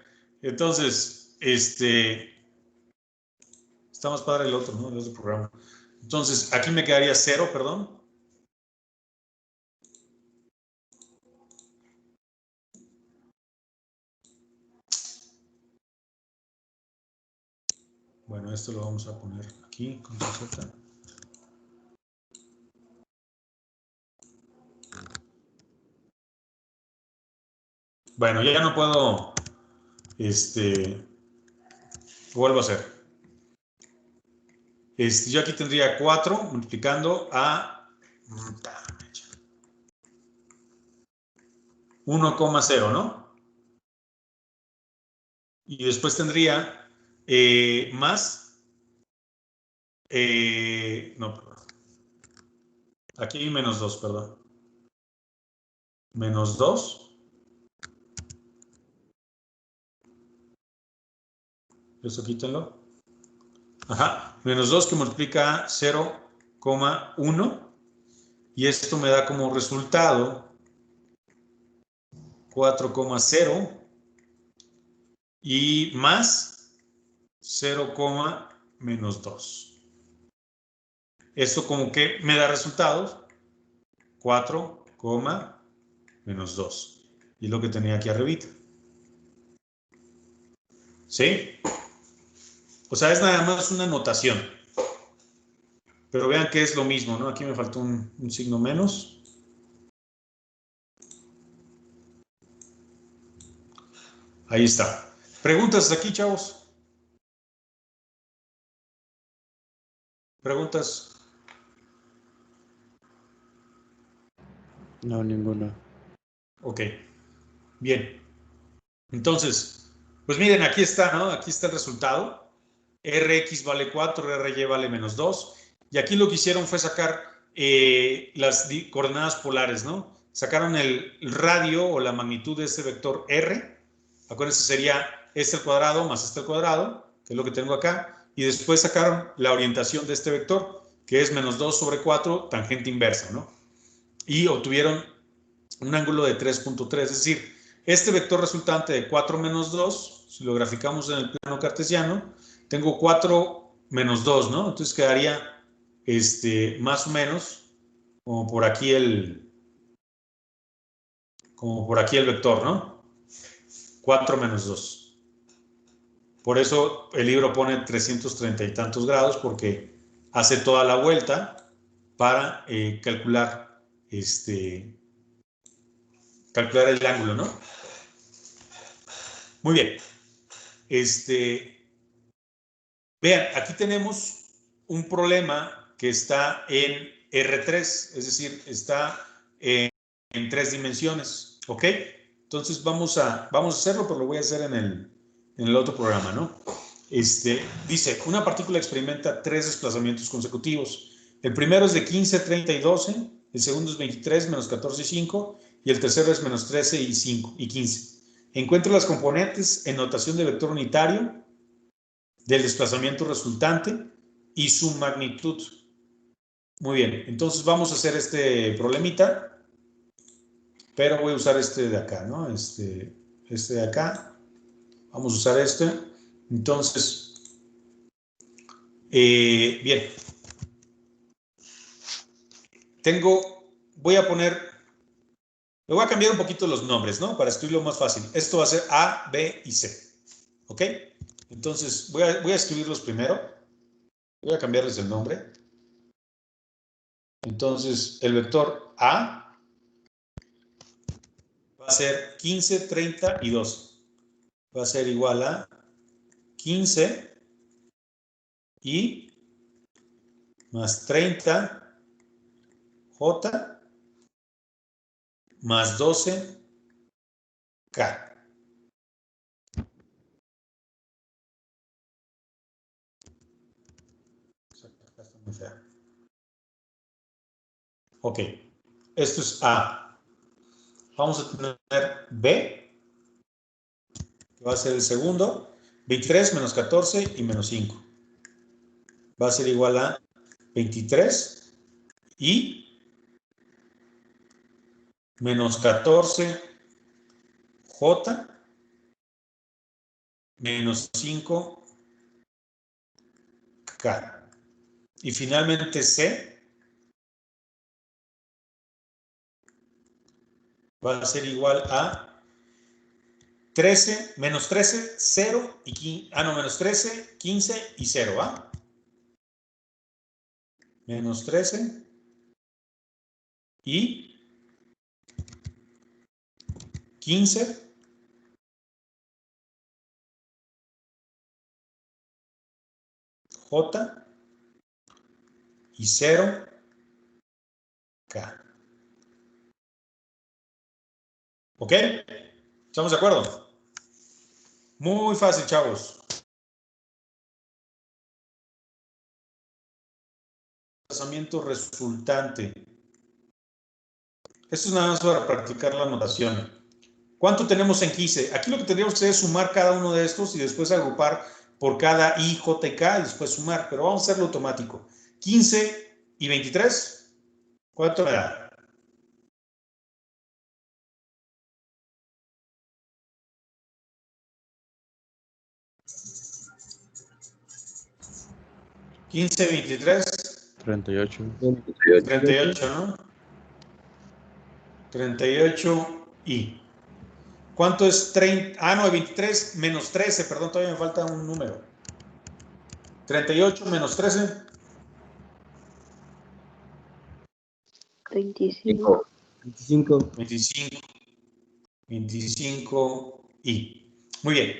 entonces, está más padre el otro, ¿no? El otro programa. Entonces, aquí me quedaría 0, perdón. Bueno, esto lo vamos a poner aquí, control Z. Bueno, ya no puedo, vuelvo a hacer. Yo aquí tendría 4 multiplicando a 1,0, ¿no? Y después tendría más, no, perdón. Aquí hay menos 2, perdón. Menos 2. Eso quítenlo. Ajá. Menos 2 que multiplica 0,1. Y esto me da como resultado 4,0 y más 0, menos 2. Esto como que me da resultados 4, menos 2. Y es lo que tenía aquí arribita. ¿Sí? O sea, es nada más una notación. Pero vean que es lo mismo, ¿no? Aquí me faltó un signo menos. Ahí está. ¿Preguntas aquí, chavos? ¿Preguntas? No, ninguna. Ok. Bien. Entonces, pues miren, aquí está, ¿no? Aquí está el resultado. Rx vale 4, Ry vale menos 2. Y aquí lo que hicieron fue sacar las coordenadas polares, ¿no? Sacaron el radio o la magnitud de este vector R. Acuérdense, sería este al cuadrado más este al cuadrado, que es lo que tengo acá. Y después sacaron la orientación de este vector, que es menos 2 sobre 4, tangente inversa, ¿no? Y obtuvieron un ángulo de 3.3, es decir, este vector resultante de 4 menos 2, si lo graficamos en el plano cartesiano, tengo 4 menos 2, ¿no? Entonces quedaría más o menos como por aquí el vector, ¿no? 4 menos 2. Por eso el libro pone 330 y tantos grados, porque hace toda la vuelta para calcular el ángulo, ¿no? Muy bien. Vean, aquí tenemos un problema que está en R3, es decir, está en 3 dimensiones, ¿ok? Entonces vamos a hacerlo, pero lo voy a hacer en el otro programa, ¿no? Dice, una partícula experimenta 3 desplazamientos consecutivos. El primero es de 15, 30 y 12, el segundo es 23, menos 14 y 5, y el tercero es menos 13 y 5 y 15. Encuentra las componentes en notación de vector unitario del desplazamiento resultante y su magnitud. Muy bien, entonces vamos a hacer este problemita, pero voy a usar este de acá, ¿no? Este de acá, vamos a usar este. Entonces, bien, voy a cambiar un poquito los nombres, ¿no? Para escribirlo más fácil. Esto va a ser A, B y C, ¿ok? Entonces, voy a escribirlos primero. Voy a cambiarles el nombre. Entonces, el vector A va a ser 15, 30 y 12. Va a ser igual a 15 y más 30 J más 12 K. Ok, esto es A. Vamos a tener B, que va a ser el segundo, 23 menos 14 y menos 5. Va a ser igual a 23 y menos 14 J menos 5 K. Y finalmente C va a ser igual a 13, menos 13, 0 y 15. Ah, no, menos 13, 15 y 0, ¿va? Menos 13 y 15. J y 0, K. ¿Ok? ¿Estamos de acuerdo? Muy fácil, chavos. Desplazamiento resultante. Esto es nada más para practicar la notación. ¿Cuánto tenemos en 15? Aquí lo que tendríamos que hacer es sumar cada uno de estos y después agrupar por cada I, J y K y después sumar, pero vamos a hacerlo automático. 15 y 23, ¿cuánto me da? 15, 23, 38. 38, ¿no? 38 y... ¿Cuánto es 30? Ah, no, 23 menos 13, perdón, todavía me falta un número. 38 menos 13. 25. 25. 25 y... Muy bien.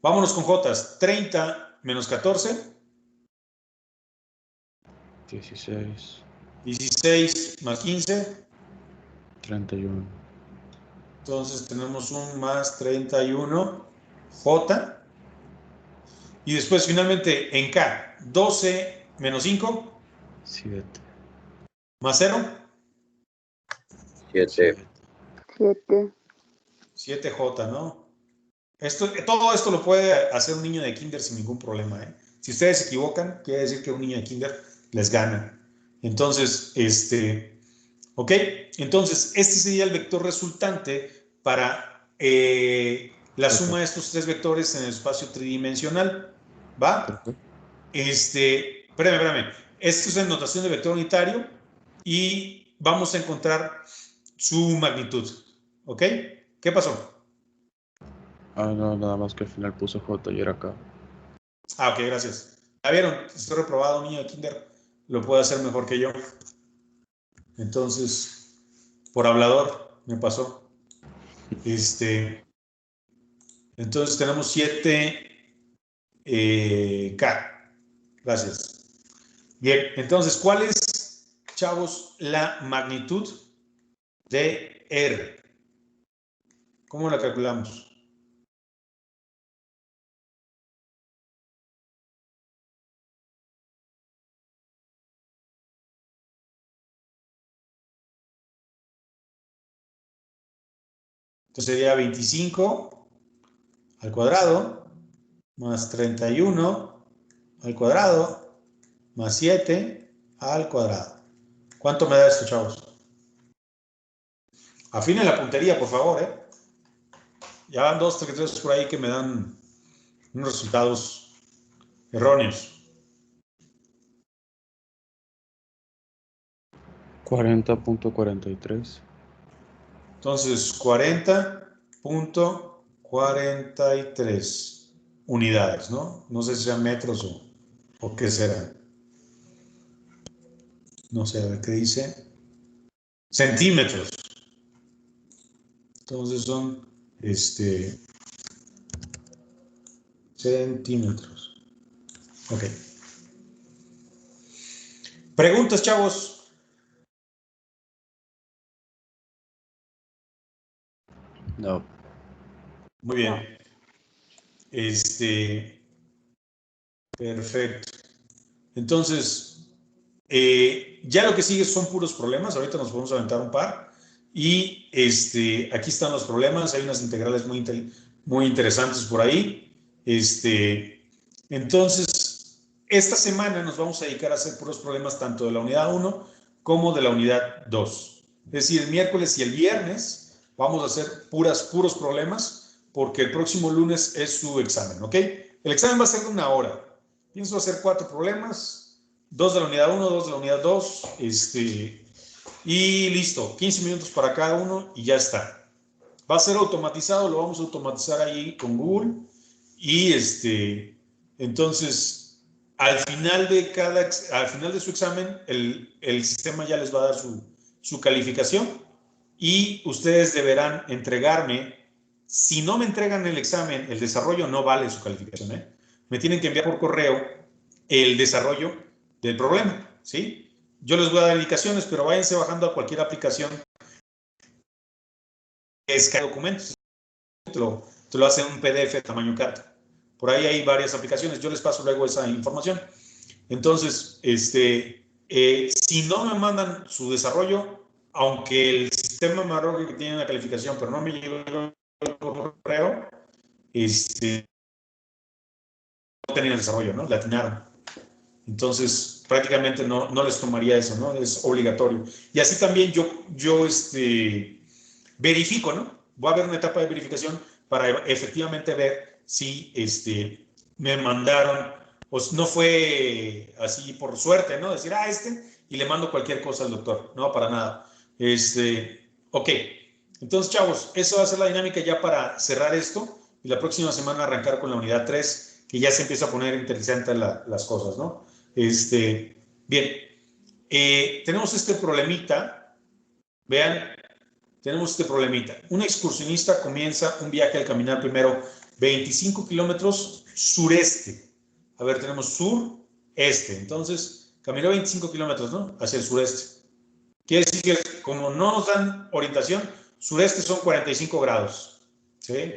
Vámonos con Jotas. 30 menos 14. 16. 16 más 15. 31. Entonces tenemos un más 31. J. Y después finalmente en K. 12 menos 5. 7. Más 0. 7. 7. 7J, ¿no? Todo esto lo puede hacer un niño de kinder sin ningún problema, ¿eh? Si ustedes se equivocan, quiere decir que un niño de kinder les gana. Entonces, ¿ok? Entonces, este sería el vector resultante para la suma de estos tres vectores en el espacio tridimensional. ¿Va? Espérame. Esto es en notación de vector unitario y vamos a encontrar su magnitud. ¿Ok? ¿Qué pasó? Ah, no, nada más que al final puso J y era K. Ah, ok, gracias. ¿Ya vieron? Estoy reprobado, un niño de kinder lo puede hacer mejor que yo. Entonces, por hablador, me pasó. Entonces tenemos 7K. Gracias. Bien, entonces, ¿cuál es, chavos, la magnitud de R? ¿Cómo la calculamos? Entonces sería 25 al cuadrado más 31 al cuadrado más 7 al cuadrado. ¿Cuánto me da esto, chavos? Afinen la puntería, por favor, ¿eh? Ya van 2, 3 por ahí que me dan unos resultados erróneos. 40.43. Entonces, 40.43 unidades, ¿no? No sé si sean metros o qué serán. No sé, a ver qué dice. Centímetros. Entonces son, centímetros. Ok. ¿Preguntas, chavos? No. Muy bien. Perfecto. Entonces, ya lo que sigue son puros problemas. Ahorita nos podemos aventar un par. Y aquí están los problemas. Hay unas integrales muy interesantes por ahí. Entonces, esta semana nos vamos a dedicar a hacer puros problemas tanto de la unidad 1 como de la unidad 2. Es decir, el miércoles y el viernes vamos a hacer puros problemas porque el próximo lunes es su examen, ¿ok? El examen va a ser de 1 hora. Pienso hacer 4 problemas, 2 de la unidad 1, 2 de la unidad 2, y listo, 15 minutos para cada uno y ya está. Va a ser automatizado, lo vamos a automatizar ahí con Google. Y entonces, al final de su examen, el sistema ya les va a dar su calificación y ustedes deberán entregarme. Si no me entregan el examen, el desarrollo no vale su calificación, ¿eh? Me tienen que enviar por correo el desarrollo del problema, ¿sí? Yo les voy a dar indicaciones, pero váyanse bajando a cualquier aplicación que descargue documentos. Te lo hace en un PDF de tamaño carta. Por ahí hay varias aplicaciones. Yo les paso luego esa información. Entonces, si no me mandan su desarrollo, aunque el sistema me arroje que tiene la calificación, pero no me llegó el correo, no tenían el desarrollo, ¿no? La atinaron. Entonces, prácticamente no les tomaría eso, ¿no? Es obligatorio. Y así también yo verifico, ¿no? Voy a ver una etapa de verificación para efectivamente ver si me mandaron, o no fue así por suerte, ¿no? Decir, y le mando cualquier cosa al doctor. No, para nada. Ok. Entonces, chavos, eso va a ser la dinámica ya para cerrar esto y la próxima semana arrancar con la unidad 3, que ya se empieza a poner interesante las cosas, ¿no? Bien. Tenemos este problemita. Vean, tenemos este problemita. Un excursionista comienza un viaje al caminar primero 25 kilómetros sureste. A ver, tenemos sur-este. Entonces, caminó 25 kilómetros, ¿no? Hacia el sureste. Quiere decir que como no nos dan orientación, sureste son 45 grados. ¿Sí?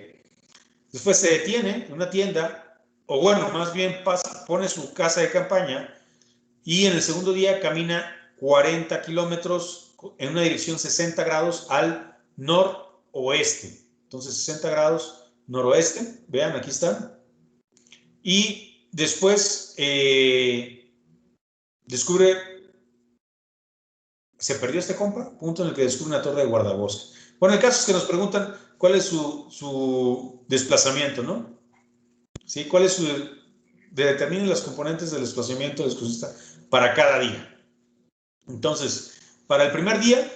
Después se detiene en una tienda, o bueno, más bien pone su casa de campaña y en el segundo día camina 40 kilómetros en una dirección 60 grados al noroeste. Entonces, 60 grados noroeste. Vean, aquí están. Y después descubre, se perdió este compa, punto en el que descubre una torre de guardabosque. Bueno, el caso es que nos preguntan cuál es su desplazamiento, ¿no? ¿Sí? ¿Cuál es determinen las componentes del desplazamiento del excursionista para cada día. Entonces, para el primer día,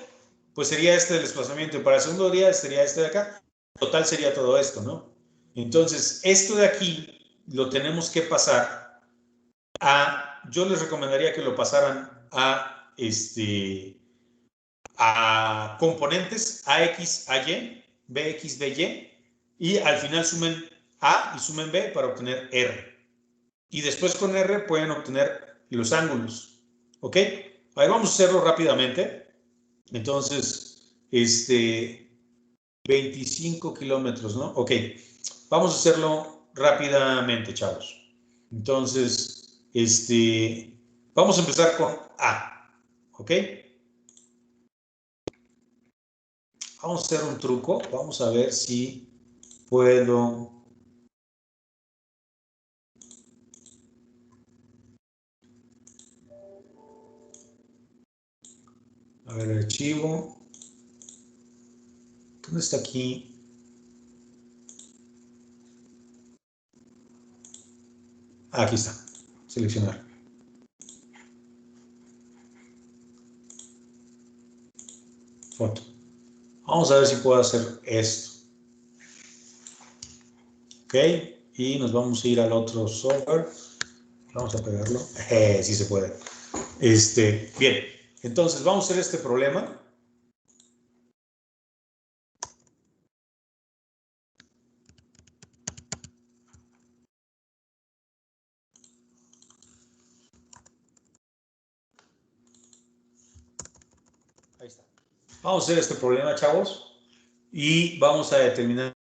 pues sería este el desplazamiento, y para el segundo día sería este de acá. Total sería todo esto, ¿no? Entonces, esto de aquí lo tenemos que pasar yo les recomendaría que lo pasaran a componentes AX, AY, BX, BY, y al final sumen A y sumen B para obtener R. Y después con R pueden obtener los ángulos. ¿Ok? A ver, vamos a hacerlo rápidamente. Entonces, 25 kilómetros, ¿no? Ok. Vamos a hacerlo rápidamente, chavos. Entonces, vamos a empezar con A. ¿Ok? Vamos a hacer un truco. Vamos a ver si puedo... A ver, archivo. ¿Dónde está aquí? Aquí está. Seleccionar. Foto. Vamos a ver si puedo hacer esto. Ok. Y nos vamos a ir al otro software. Vamos a pegarlo. Sí se puede. Bien. Entonces, vamos a hacer este problema. Ahí está. Vamos a hacer este problema, chavos. Y vamos a determinar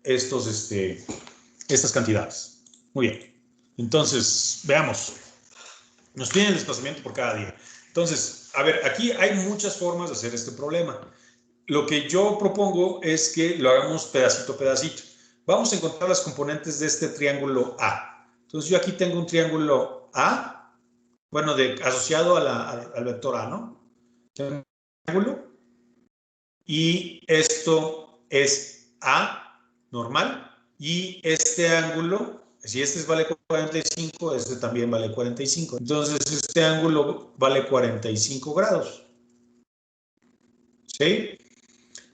estas cantidades. Muy bien. Entonces, veamos. Nos piden el desplazamiento por cada día. Entonces, a ver, aquí hay muchas formas de hacer este problema. Lo que yo propongo es que lo hagamos pedacito a pedacito. Vamos a encontrar las componentes de este triángulo A. Entonces, yo aquí tengo un triángulo A, bueno, asociado al vector A, ¿no? Tengo un triángulo y esto es A normal y este ángulo, si este vale 45, este también vale 45. Entonces, este ángulo vale 45 grados. ¿Sí?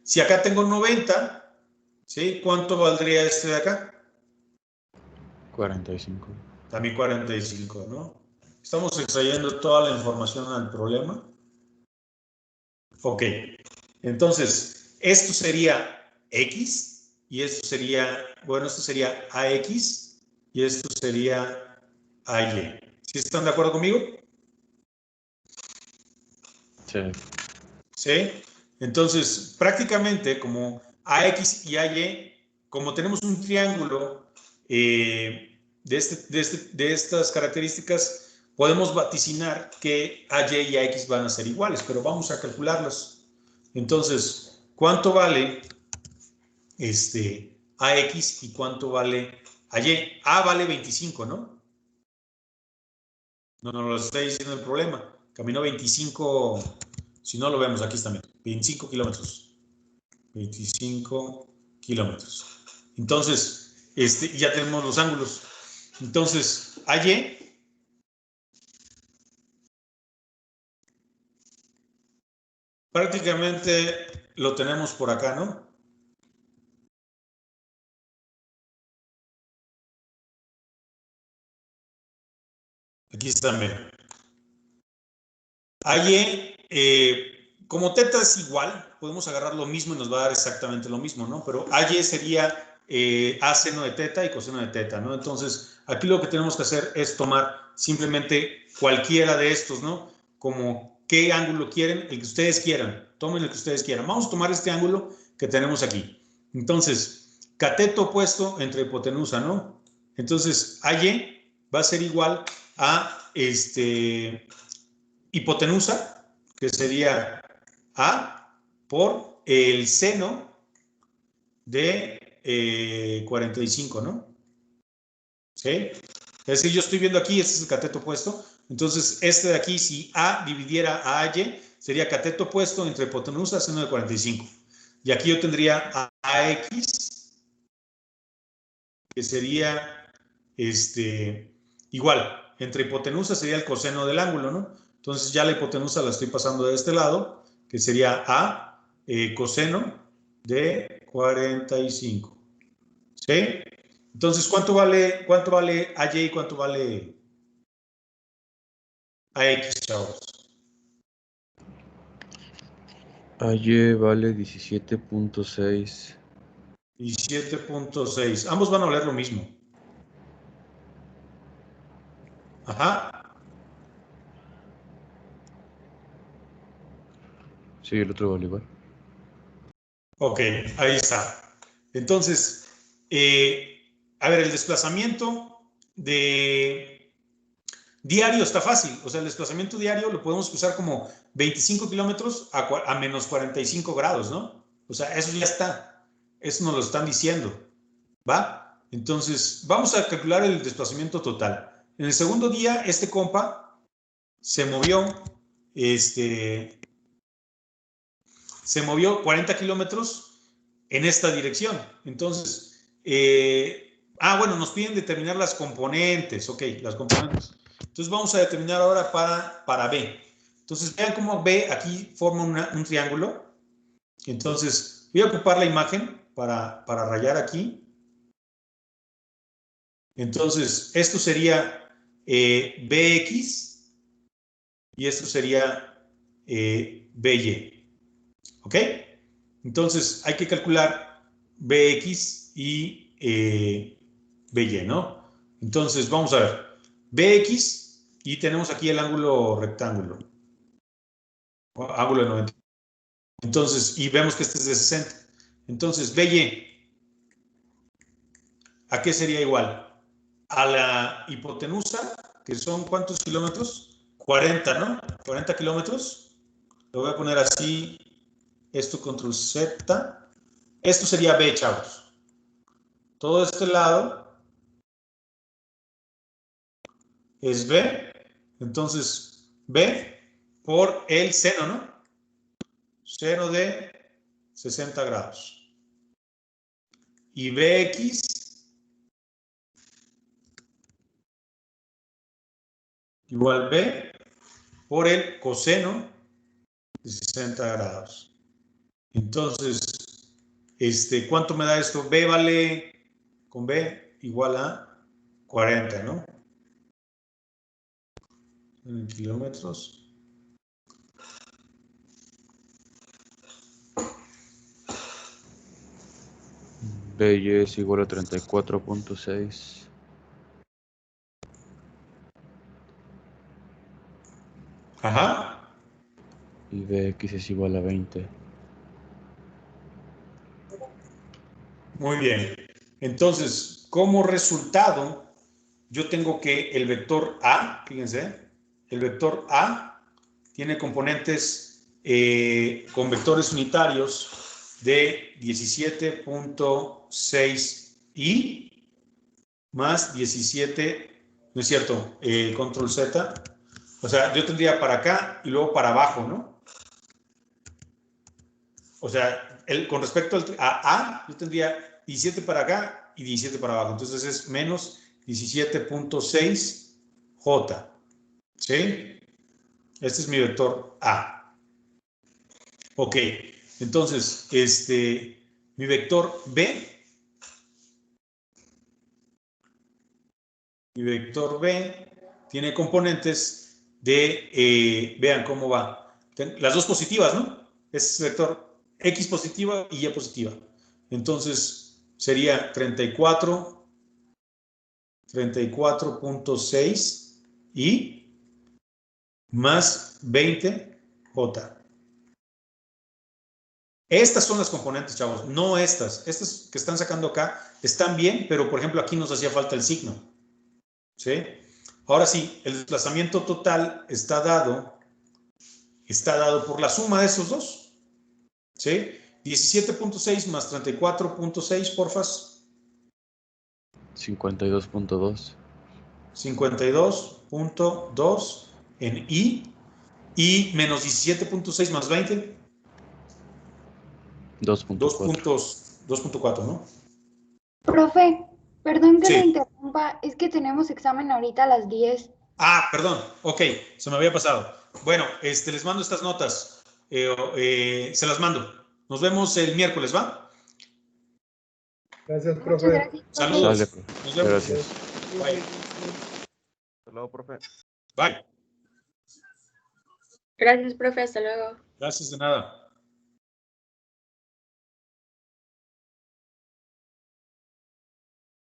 Si acá tengo 90, ¿sí? ¿Cuánto valdría este de acá? 45. También 45, ¿no? Estamos extrayendo toda la información al problema. Ok. Entonces, esto sería X y esto sería, bueno, esto sería AX y esto sería AY. ¿Sí están de acuerdo conmigo? Sí. ¿Sí? Entonces, prácticamente como AX y AY, como tenemos un triángulo de estas características, podemos vaticinar que AY y AX van a ser iguales, pero vamos a calcularlos. Entonces, ¿cuánto vale AX y cuánto vale AY? A vale 25, ¿no? No nos lo está diciendo el problema. Caminó 25, si no lo vemos, aquí está, 25 kilómetros. 25 kilómetros. Entonces, ya tenemos los ángulos. Entonces, AY prácticamente lo tenemos por acá, ¿no? Aquí está, miren. AY, como teta es igual, podemos agarrar lo mismo y nos va a dar exactamente lo mismo, ¿no? Pero AY sería A seno de teta y coseno de teta, ¿no? Entonces, aquí lo que tenemos que hacer es tomar simplemente cualquiera de estos, ¿no? Como qué ángulo quieren, el que ustedes quieran. Tomen el que ustedes quieran. Vamos a tomar este ángulo que tenemos aquí. Entonces, cateto opuesto entre hipotenusa, ¿no? Entonces, AY va a ser igual a hipotenusa, que sería A por el seno de 45, ¿no? ¿Sí? Es decir, yo estoy viendo aquí, este es el cateto opuesto. Entonces, este de aquí, si A dividiera a AY, sería cateto opuesto entre hipotenusa, seno de 45. Y aquí yo tendría a AX, que sería igual, entre hipotenusa sería el coseno del ángulo, ¿no? Entonces ya la hipotenusa la estoy pasando de este lado, que sería A coseno de 45. ¿Sí? Entonces, ¿cuánto vale AY y cuánto vale AX, chavos? AY vale 17.6. 17.6. Ambos van a valer lo mismo. Ajá. Sí, el otro vale igual. Ok, ahí está. Entonces, a ver, el desplazamiento de diario está fácil. O sea, el desplazamiento diario lo podemos usar como 25 kilómetros a menos 45 grados, ¿no? O sea, eso ya está. Eso nos lo están diciendo. ¿Va? Entonces, vamos a calcular el desplazamiento total. En el segundo día, este compa se movió, se movió 40 kilómetros en esta dirección. Entonces, bueno, nos piden determinar las componentes. Ok, las componentes. Entonces, vamos a determinar ahora para B. Entonces, vean cómo B aquí forma un triángulo. Entonces, voy a ocupar la imagen para rayar aquí. Entonces, esto sería BX y esto sería BY. ¿Ok? Entonces, hay que calcular BX y BY, ¿no? Entonces, vamos a ver. BX y tenemos aquí el ángulo rectángulo. Ángulo de 90. Entonces, y vemos que este es de 60. Entonces, BY, ¿a qué sería igual? A la hipotenusa, que son ¿cuántos kilómetros? 40, ¿no? 40 kilómetros. Lo voy a poner así, esto control Z. Esto sería B, chavos. Todo este lado es B. Entonces, B por el seno, ¿no? Seno de 60 grados. Y BX igual B por el coseno de 60 grados. Entonces, ¿Cuánto me da esto? B vale, con B, igual a 40, ¿no? En kilómetros. BY es igual a 34.6. Ajá. Y BX es igual a 20. Muy bien. Entonces, como resultado, yo tengo que el vector A, fíjense, el vector A tiene componentes con vectores unitarios de 17.6i más 17, no es cierto, control Z. O sea, yo tendría para acá y luego para abajo, ¿no? O sea, con respecto a A, yo tendría 17 para acá y 17 para abajo. Entonces es menos 17.6J. ¿Sí? Este es mi vector A. Ok. Entonces, mi vector B. Mi vector B tiene componentes de, vean cómo va. Las dos positivas, ¿no? Es vector X positiva y Y positiva. Entonces, sería 34.6 y más 20J. Estas son las componentes, chavos, no estas. Estas que están sacando acá están bien, pero por ejemplo aquí nos hacía falta el signo. ¿Sí? Ahora sí, el desplazamiento total está dado por la suma de esos dos. ¿Sí? 17.6 más 34.6, porfas. 52.2. 52.2 en I. Y menos 17.6 más 20. 2.4. 2.4, ¿no? Profe, perdón que lo Sí. interrumpa, es que tenemos examen ahorita a las 10. Ah, perdón. Ok, se me había pasado. Bueno, les mando estas notas. Se las mando. Nos vemos el miércoles, ¿va? Gracias, Muchas profe. gracias, profe. Saludos. Sale, profe. Nos vemos. Gracias. Bye. Hasta luego, profe. Bye. Gracias, profe, hasta luego. Gracias de nada.